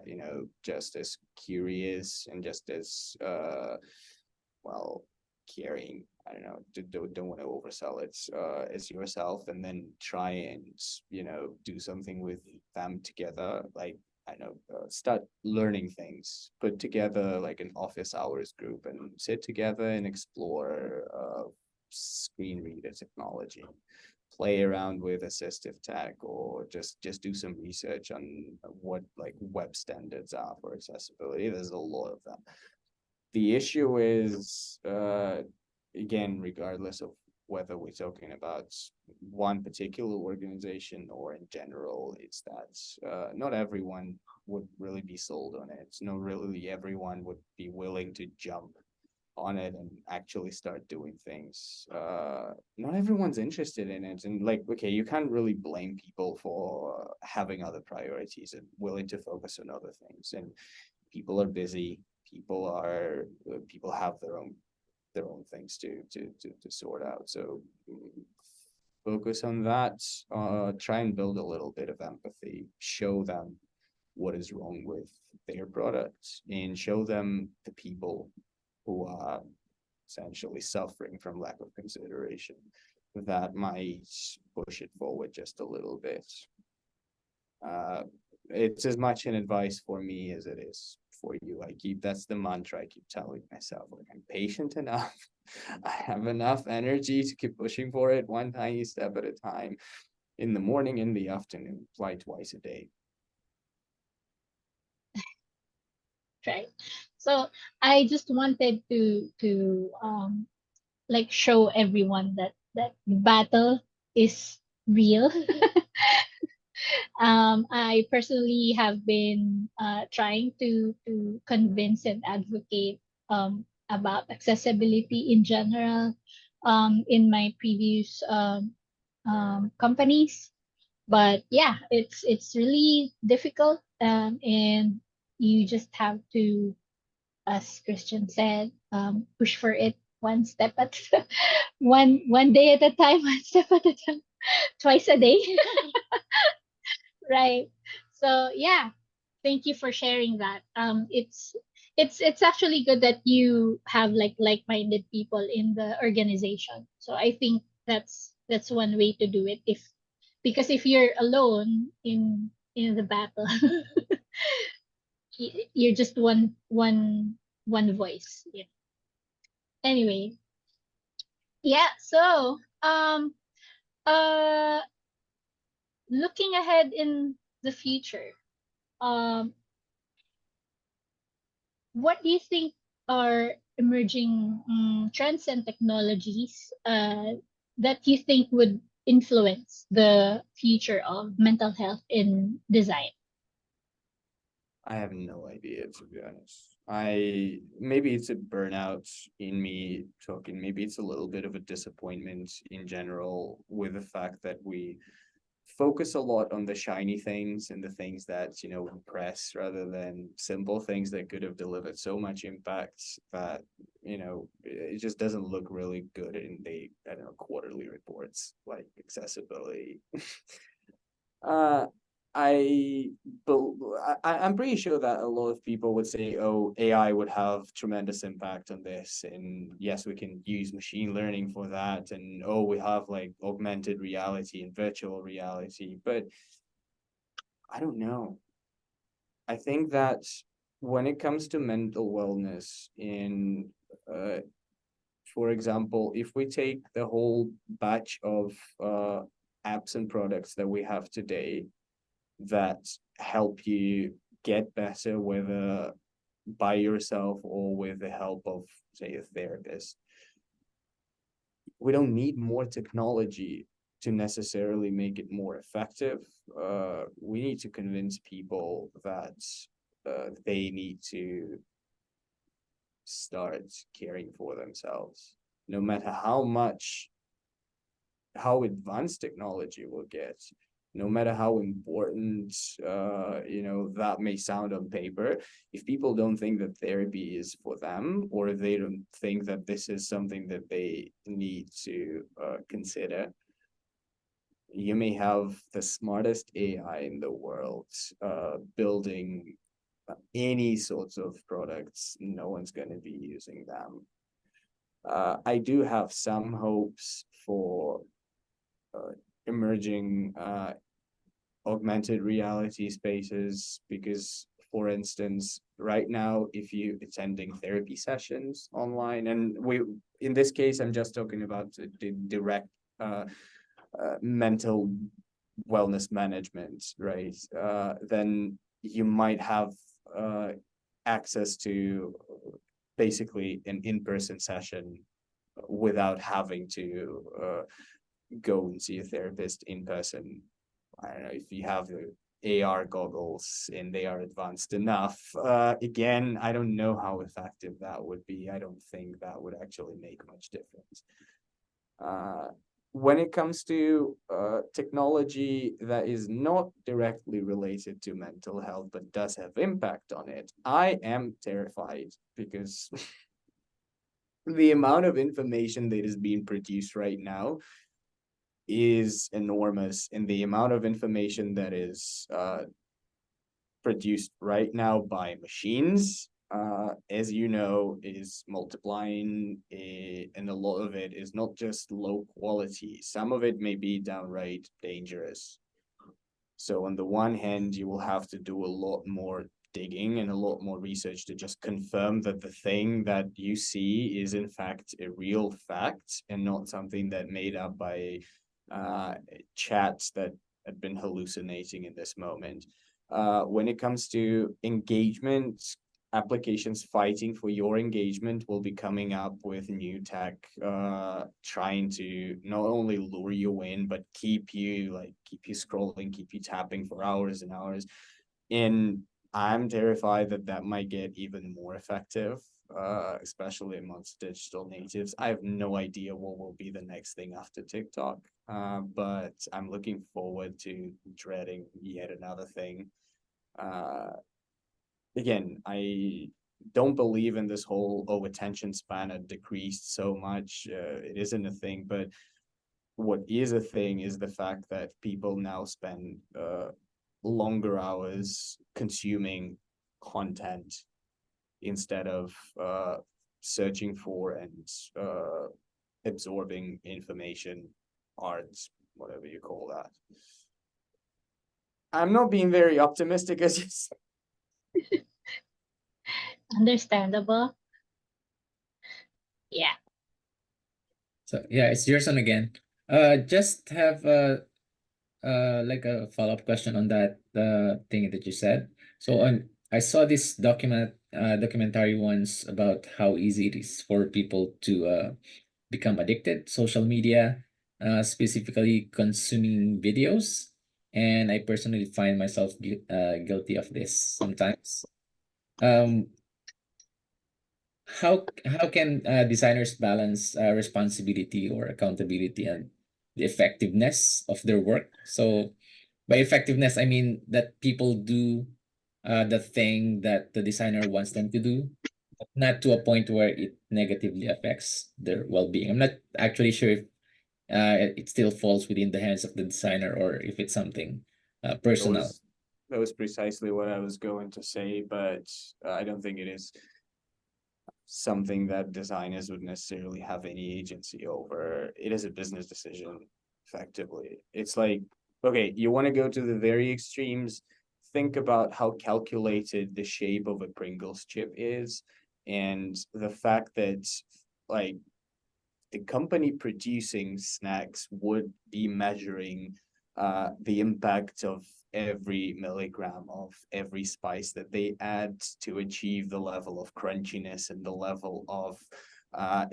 just as curious and just as well, caring. I don't know, don't want to oversell it as yourself, and then try and do something with them together. Like I know, start learning things, put together like an office hours group and sit together and explore screen reader technology, play around with assistive tech, or just do some research on what like web standards are for accessibility. There's a lot of them. The issue is, again, regardless of whether we're talking about one particular organization or in general, it's that not everyone would really be sold on it. Not really everyone would be willing to jump on it and actually start doing things. Not everyone's interested in it. And like, okay, you can't really blame people for having other priorities and willing to focus on other things. And people are busy. People have their own things to sort out. So focus on that. Try and build a little bit of empathy. Show them what is wrong with their product, and show them the people who are essentially suffering from lack of consideration, that might push it forward just a little bit. Uh, it's as much an advice for me as it is for you. That's the mantra I keep telling myself. Like, I'm patient enough. I have enough energy to keep pushing for it one tiny step at a time, in the morning, in the afternoon, fly twice a day. Right. So I just wanted to like show everyone that battle is real. I personally have been trying to convince and advocate about accessibility in general in my previous companies. But yeah, it's really difficult, and you just have to, as Christian said, push for it one step at one day at a time, one step at a time, twice a day. Right. So yeah, thank you for sharing that. It's actually good that you have like-minded people in the organization. So I think that's one way to do it. If Because if you're alone in the battle, you're just one voice. Yeah. Anyway, yeah. So uh, looking ahead in the future, um, what do you think are emerging trends and technologies that you think would influence the future of mental health in design? I have no idea, to be honest. Maybe it's a burnout in me talking, maybe it's a little bit of a disappointment in general with the fact that we focus a lot on the shiny things and the things that, impress, rather than simple things that could have delivered so much impact that, it just doesn't look really good in the, I don't know, quarterly reports, like accessibility. uh I, I'm pretty sure that a lot of people would say, "Oh, AI would have tremendous impact on this," and yes, we can use machine learning for that, and oh, we have like augmented reality and virtual reality, but I don't know. I think that when it comes to mental wellness, in uh, for example, if we take the whole batch of apps and products that we have today that help you get better, whether by yourself or with the help of, say, a therapist. We don't need more technology to necessarily make it more effective. We need to convince people that they need to start caring for themselves, no matter how advanced technology will get, no matter how important that may sound on paper. If people don't think that therapy is for them, or they don't think that this is something that they need to consider, you may have the smartest AI in the world building any sorts of products. No one's going to be using them. I do have some hopes for uh, emerging augmented reality spaces, because, for instance, right now, if you attending therapy sessions online, and we, in this case, I'm just talking about the direct uh, mental wellness management, right? Then you might have uh, access to basically an in-person session without having to go and see a therapist in person. I don't know if you have the AR goggles and they are advanced enough. Again, I don't know how effective that would be. I don't think that would actually make much difference. Uh, when it comes to technology that is not directly related to mental health but does have impact on it, I am terrified, because the amount of information that is being produced right now is enormous, and the amount of information that is produced right now by machines as you know, is multiplying, and a lot of it is not just low quality. Some of it may be downright dangerous. So on the one hand, you will have to do a lot more digging and a lot more research to just confirm that the thing that you see is in fact a real fact and not something that made up by chats that had been hallucinating in this moment. When it comes to engagement, applications fighting for your engagement will be coming up with new tech, trying to not only lure you in, but keep you scrolling, keep you tapping for hours and hours. And I'm terrified that that might get even more effective, especially amongst digital natives. I have no idea what will be the next thing after TikTok, but I'm looking forward to dreading yet another thing. Uh, Again, I don't believe in this whole attention span had decreased so much. It isn't a thing, but what is a thing is the fact that people now spend longer hours consuming content instead of searching for and absorbing information, arts, whatever you call that. I'm not being very optimistic as you said. Understandable. Yeah. So yeah, it's Gerson again. Just have like a follow-up question on that thing that you said. So I saw this documentary once about how easy it is for people to become addicted, social media, specifically consuming videos. And I personally find myself guilty of this sometimes. Um, how can designers balance responsibility or accountability and the effectiveness of their work? So by effectiveness, I mean that people do the thing that the designer wants them to do, but not to a point where it negatively affects their well-being. I'm not actually sure if it still falls within the hands of the designer or if it's something That personal. was that was precisely what I was going to say, but I don't think it is something that designers would necessarily have any agency over. It is a business decision, effectively. It's like, okay, you want to go to the very extremes, think about how calculated the shape of a Pringles chip is, and the fact that, like, the company producing snacks would be measuring the impact of every milligram of every spice that they add to achieve the level of crunchiness and the level of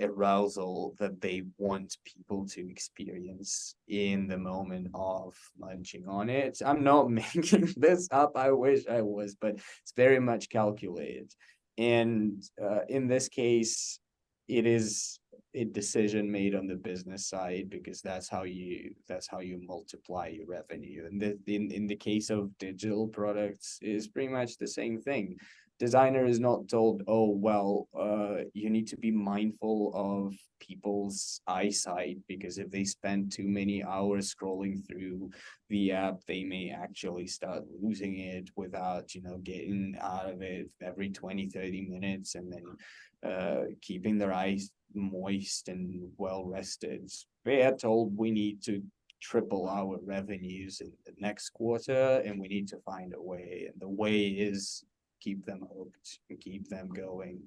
arousal that they want people to experience in the moment of munching on it. I'm not making this up. I wish I was, but it's very much calculated. And in this case, it is a decision made on the business side because that's how you multiply your revenue. And in the case of digital products is pretty much the same thing. Designer is not told, oh well, you need to be mindful of people's eyesight because if they spend too many hours scrolling through the app, they may actually start losing it without, getting out of it every 20-30 minutes, and then keeping their eyes moist and well rested. They are told we need to triple our revenues in the next quarter, and we need to find a way. And the way is keep them hooked and keep them going.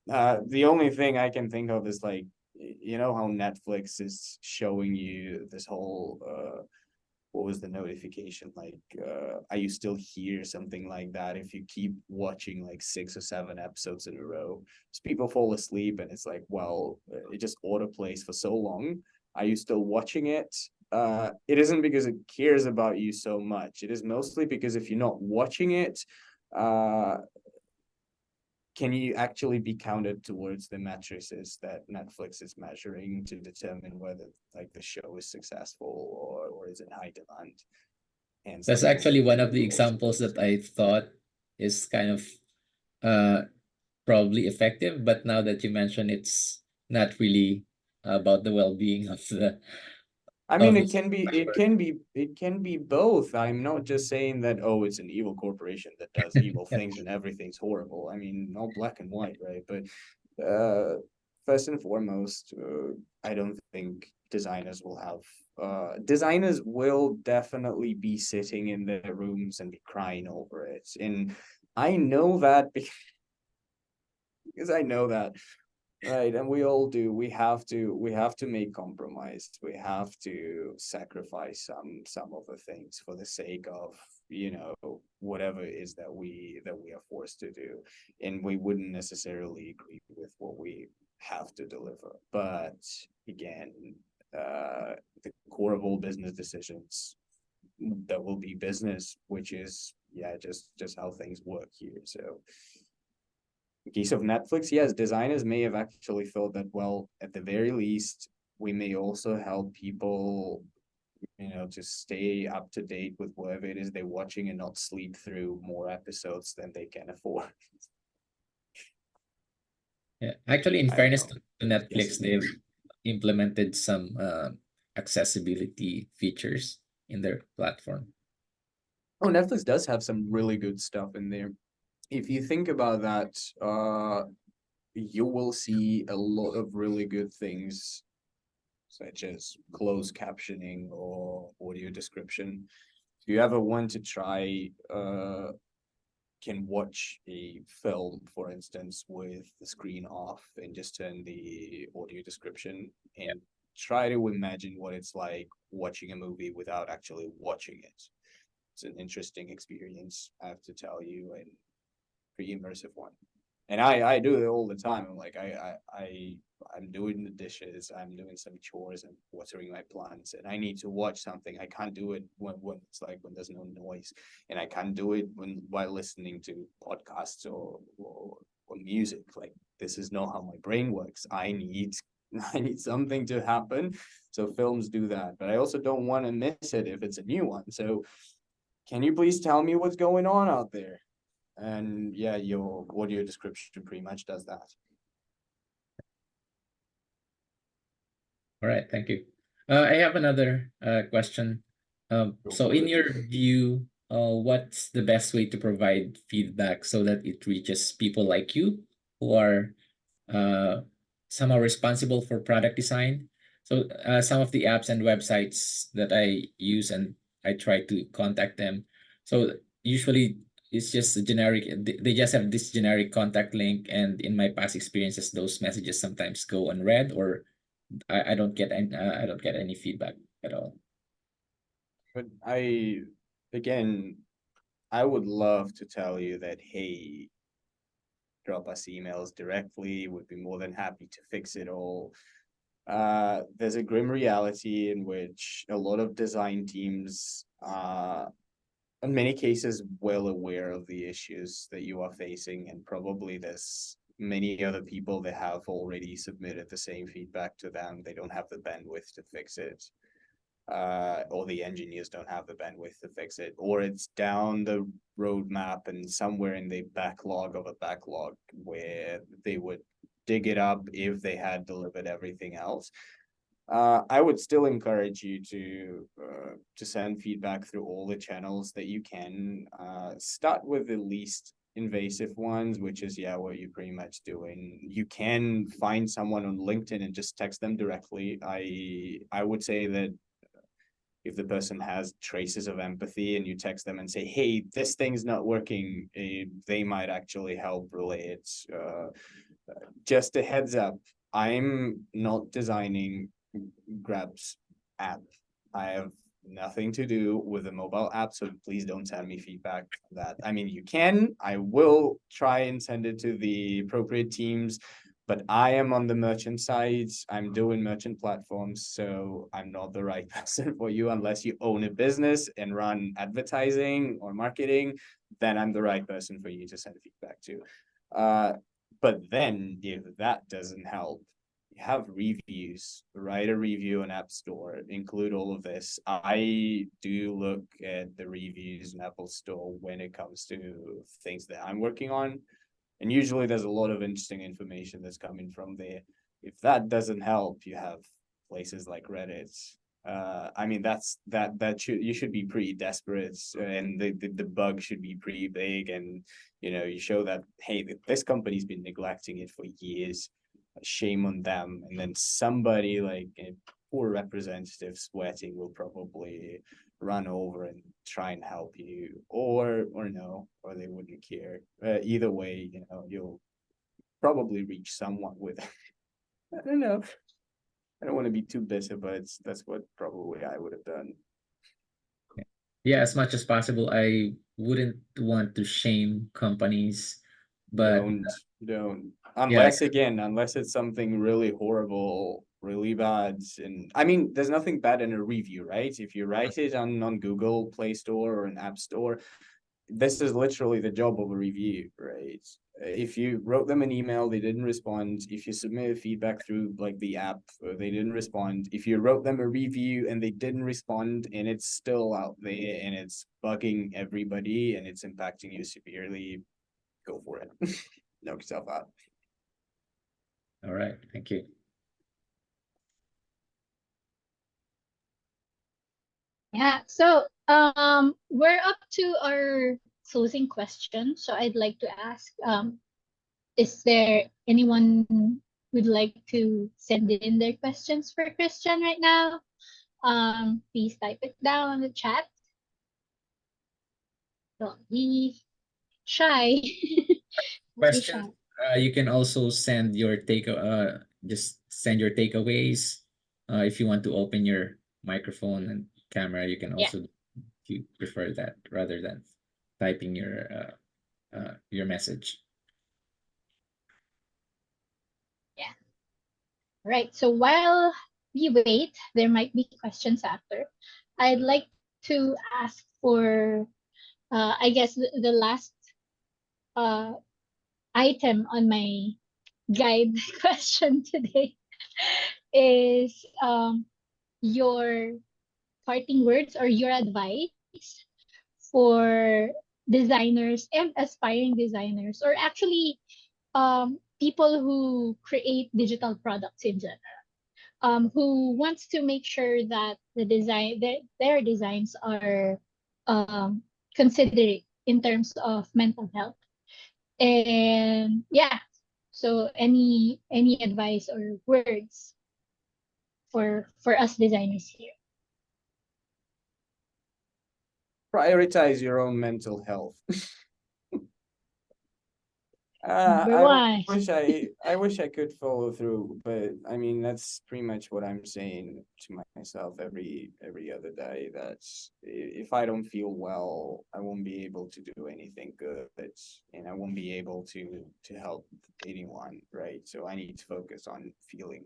The only thing I can think of is like, how Netflix is showing you this whole what was the notification like, are you still here, something like that, if you keep watching like 6 or 7 episodes in a row. So people fall asleep and it's like, well, it just autoplays for so long, are you still watching it? It isn't because it cares about you so much, it is mostly because if you're not watching it, uh can you actually be counted towards the matrices that Netflix is measuring to determine whether like the show is successful or is in high demand? Hence, That's like actually one of the rules of examples those that things. I thought is kind of uh probably effective, but now that you mention it's not really about the well-being of I mean, Yes, it can be both. I'm not just saying that, oh, it's an evil corporation that does evil yeah. things and everything's horrible. I mean, not black and white, right? But first and foremost, I don't think designers will definitely be sitting in their rooms and be crying over it. And I know that because I know that. Right, and we all do. We have to make compromise. We have to sacrifice some of the things for the sake of, whatever it is that we are forced to do. And we wouldn't necessarily agree with what we have to deliver. But again, the core of all business decisions, that will be business, which is, yeah, just how things work here. So in case of Netflix, yes, designers may have actually thought that, well, at the very least, we may also help people, to stay up to date with whatever it is they're watching and not sleep through more episodes than they can afford. Yeah. Actually, in I don't fairness know. to Yes. Netflix, they've implemented some accessibility features in their platform. Oh, Netflix does have some really good stuff in there. If you think about that, you will see a lot of really good things, such as closed captioning or audio description. If you ever want to try, can watch a film, for instance, with the screen off and just turn the audio description Yeah. and try to imagine what it's like watching a movie without actually watching it. It's an interesting experience, I have to tell you, and pretty immersive one. And I do it all the time. I'm like I'm doing the dishes, I'm doing some chores, I'm watering my plants, and I need to watch something. I can't do it when it's like when there's no noise, and I can't do it when while listening to podcasts or music. Like, this is not how my brain works. I need I need something to happen. So films do that, but I also don't want to miss it if it's a new one. So can you please tell me what's going on out there? And yeah, your audio description pretty much does that. All right, thank you. I have another question. Go So for in it. your view, what's the best way to provide feedback so that it reaches people like you who are uh, somehow responsible for product design? So some of the apps and websites that I use and I try to contact them. So usually it's just a generic, they just have this generic contact link. And in my past experiences, those messages sometimes go unread, or I don't get any I don't get any feedback at all. But again, I would love to tell you that, hey, drop us emails directly. We'd be more than happy to fix it all. There's a grim reality in which a lot of design teams are, in many cases, well aware of the issues that you are facing, and probably there's many other people that have already submitted the same feedback to them. They don't have the bandwidth to fix it, or the engineers don't have the bandwidth to fix it, or it's down the roadmap and somewhere in the backlog of a backlog where they would dig it up if they had delivered everything else. I would still encourage you to send feedback through all the channels that you can. Start with the least invasive ones, which is, yeah, what you're pretty much doing. You can find someone on LinkedIn and just text them directly. I would say that if the person has traces of empathy and you text them and say, hey, this thing's not working, they might actually help relay it. Just a heads up, I'm not designing Grab's app. I have nothing to do with the mobile app, so please don't send me feedback on that. I mean, you can. I will try and send it to the appropriate teams, but I am on the merchant side. I'm doing merchant platforms, so I'm not the right person for you unless you own a business and run advertising or marketing. Then I'm the right person for you to send feedback to. But then, if that doesn't help, have reviews, write a review on App Store, include all of this. I do look at the reviews in Apple Store when it comes to things that I'm working on. And usually there's a lot of interesting information that's coming from there. If that doesn't help, you have places like Reddit, I mean, you should be pretty desperate, and the bug should be pretty big, and you show that, hey, this company's been neglecting it for years. Shame on them. And then somebody like a poor representative sweating will probably run over and try and help you, or no, or they wouldn't care. Either way, you'll probably reach someone with I don't know. I don't want to be too busy, but that's what probably I would have done. Yeah, as much as possible, I wouldn't want to shame companies, but Don't. yeah, Unless it's something really horrible, really bad. And I mean, there's nothing bad in a review, right? If you write it on Google Play Store or an App Store, this is literally the job of a review, right? If you wrote them an email, they didn't respond. If you submitted feedback through like the app, they didn't respond. If you wrote them a review and they didn't respond, and it's still out there and it's bugging everybody and it's impacting you severely, go for it. Knock yourself out. all right, thank you. Yeah. So we're up to our closing question. So I'd like to ask, is there anyone would like to send in their questions for Christian right now? Please type it down on the chat. Don't be shy. Don't be shy. Question. You can also send your just send your takeaways. If you want to open your microphone and camera, you can Yeah. also, if you prefer that rather than typing your message. Yeah. Right. So while we wait, there might be questions after. I'd like to ask for, I guess, the last uh, item on my guide question today is your parting words or your advice for designers and aspiring designers, or actually people who create digital products in general, who wants to make sure that their designs are considerate in terms of mental health. And yeah, so any advice or words for us designers here? Prioritize your own mental health. Number I one. wish I could follow through, but I mean that's pretty much what I'm saying to myself every other day. That's if I don't feel well, I won't be able to do anything good, and I won't be able to help anyone, right? So I need to focus on feeling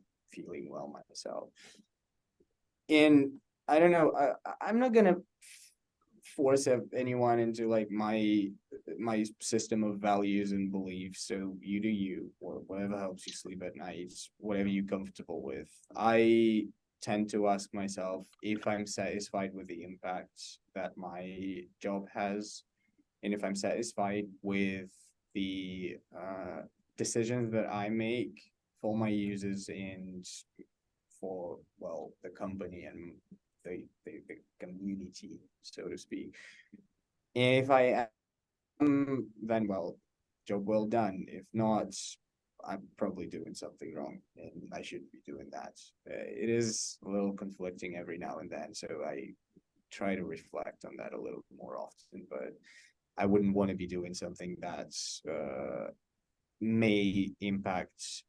well myself. And I don't know, I'm not gonna force anyone into like my system of values and beliefs. So you do you, or whatever helps you sleep at night, whatever you're comfortable with. I tend to ask myself if I'm satisfied with the impact that my job has, and if I'm satisfied with the decisions that I make for my users and for, well, the company and the community, so to speak. If I am, then well, job well done. If not, I'm probably doing something wrong and I shouldn't be doing that. It is a little conflicting every now and then, so I try to reflect on that a little more often, but I wouldn't want to be doing something that may impact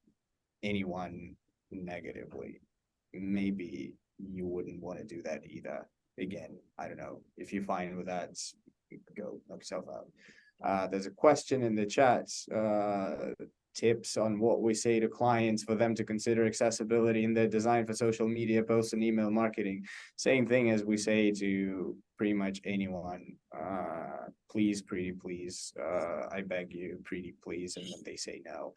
anyone negatively. Maybe you wouldn't want to do that either. Again, I don't know. If you're fine with that, go knock yourself out. There's a question in the chat. Tips on what we say to clients for them to consider accessibility in their design for social media posts and email marketing. Same thing as we say to pretty much anyone. Please, pretty please. I beg you, pretty please. And then they say no.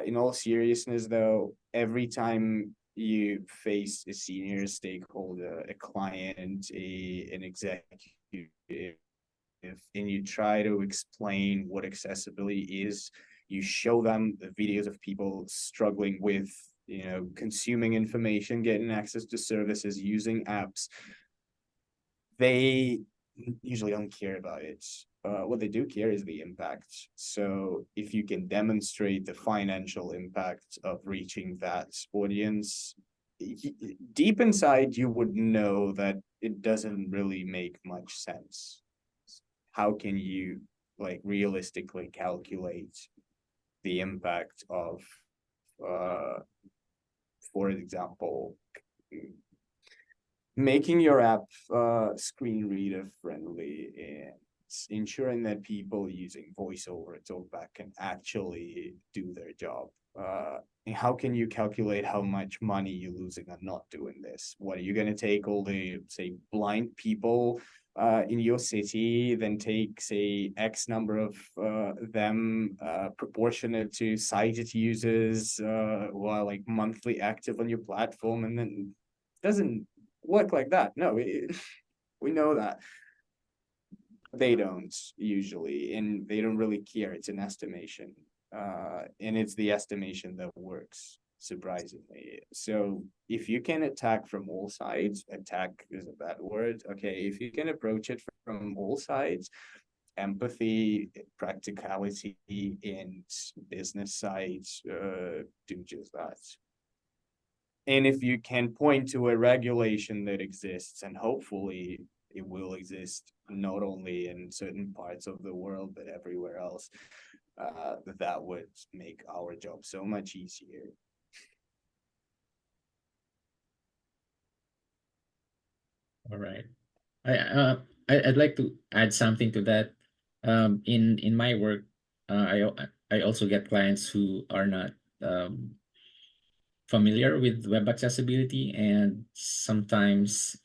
In all seriousness, though, every time you face a senior stakeholder, a client, an executive, and you try to explain what accessibility is, you show them the videos of people struggling with consuming information, getting access to services, using apps, they usually don't care about it. What they do care is the impact. So if you can demonstrate the financial impact of reaching that audience, deep inside you would know that it doesn't really make much sense. How can you like realistically calculate the impact of, for example, making your app screen reader friendly and ensuring that people using voiceover talkback can actually do their job. And how can you calculate how much money you're losing on not doing this? What are you going to take all the, say, blind people in your city, then take, say, X number of them proportionate to sighted users who are like monthly active on your platform, and then it doesn't work like that. No, we know that they don't usually, and they don't really care. It's an estimation, and it's the estimation that works, surprisingly. So if you can attack from all sides, attack is a bad word. Okay, if you can approach it from all sides, empathy, practicality, and business sides, do just that. And if you can point to a regulation that exists, and hopefully it will exist not only in certain parts of the world, but everywhere else, that would make our job so much easier. All right. I'd like to add something to that. In my work, I also get clients who are not familiar with web accessibility, and sometimes,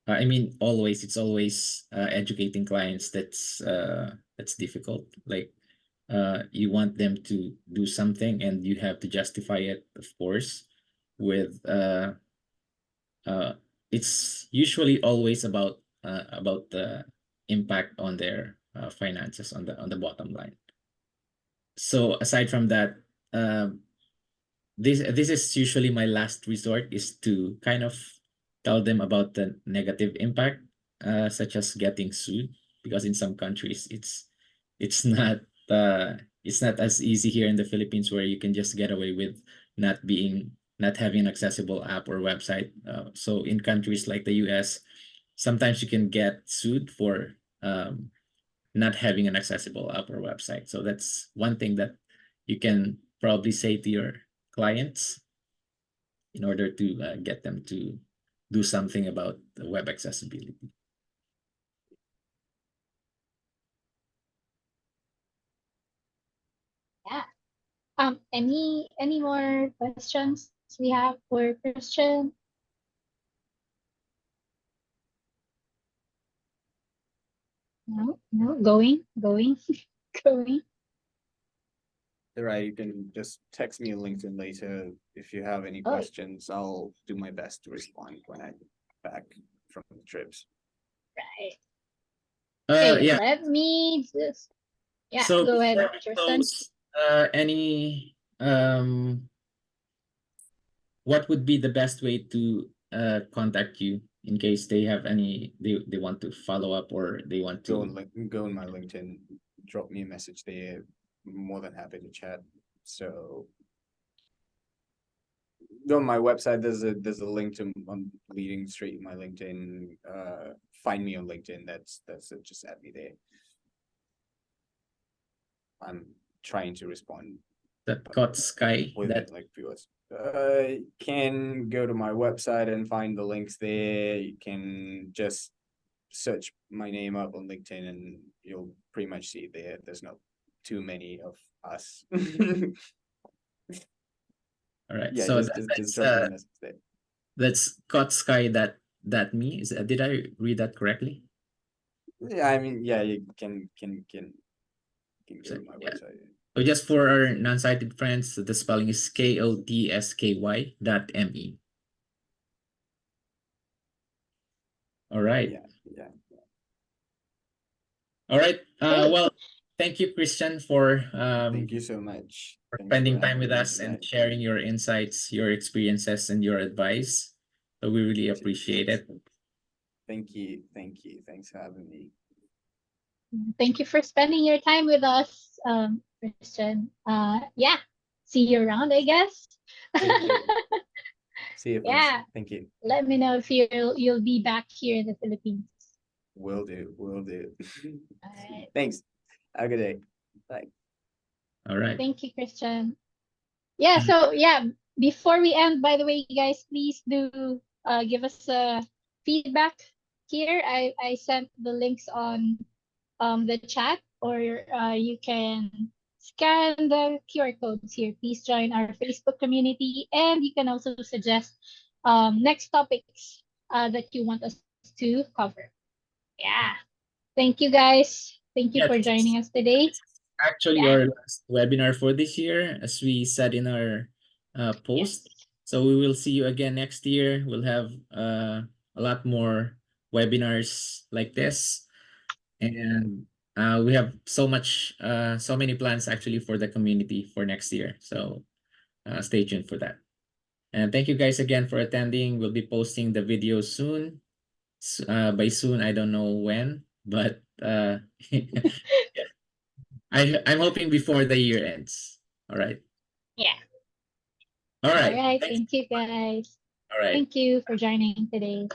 I mean, always it's always educating clients that's difficult. Like you want them to do something, and you have to justify it, of course, with uh, it's usually always about the impact on their finances on the bottom line. So aside from that, this is usually my last resort, is to kind of tell them about the negative impact, such as getting sued, because in some countries it's not it's not as easy here in the Philippines, where you can just get away with not having an accessible app or website. So in countries like the US, sometimes you can get sued for not having an accessible app or website. So that's one thing that you can probably say to your clients in order to get them to do something about the web accessibility. Yeah. Any more questions we have for Christian? No, no, going, going. Right, you can just text me a LinkedIn later if you have any Oh, questions. I'll do my best to respond when I'm back from the trips. right. Okay, Yeah. let me just, yeah, So go ahead, before we Tristan. close, any what would be the best way to contact you in case they have any they want to follow up, or they want Go to go on my LinkedIn, drop me a message there. More than happy to chat. So go on my website. There's a link to leading straight to my LinkedIn. Find me on LinkedIn. That's it. Just add me there. I'm trying to respond that caught sky within that like few hours. Can go to my website and find the links there. You can just search my name up on LinkedIn and you'll pretty much see there. There's not too many of us. all right, Yeah, so just drop me a message there. that's caught sky that me is did I read that correctly? Yeah, I mean, yeah, you can go So, to my yeah. website. So just for our non-sighted friends, the spelling is KOTSKY.me. All right. Yeah, yeah. All right. Okay. Well, thank you, Christian, for Thank you so much. Thanks for spending time having with me, us and guys. sharing your insights, your experiences, and your advice. So we really appreciate it. Thank you. Thank you. Thanks for having me. Thank you for spending your time with us, Christian. Yeah, see you around, I guess. Thank you. See you, friends. Yeah, Thank you. let me know if you'll be back here in the Philippines. Will do. Will do. All right. Thanks. Have a good day. Bye. All right. Thank you, Christian. Yeah, so yeah, before we end, by the way, guys, please do give us feedback here. I sent the links on the chat, or you can scan the QR codes here. Please join our Facebook community, and you can also suggest next topics that you want us to cover. Yeah. Thank you, guys. Thank you Yeah, for joining us today. this is actually Yeah. our last webinar for this year, as we said in our post. Yes. So we will see you again next year. We'll have a lot more webinars like this. And we have so many plans actually for the community for next year. So stay tuned for that. And thank you guys again for attending. We'll be posting the video soon. By soon, I don't know when, but yeah, I'm hoping before the year ends. All right. Yeah. All All right. right. Thanks. Thank you, guys. All right. Thank you for joining today.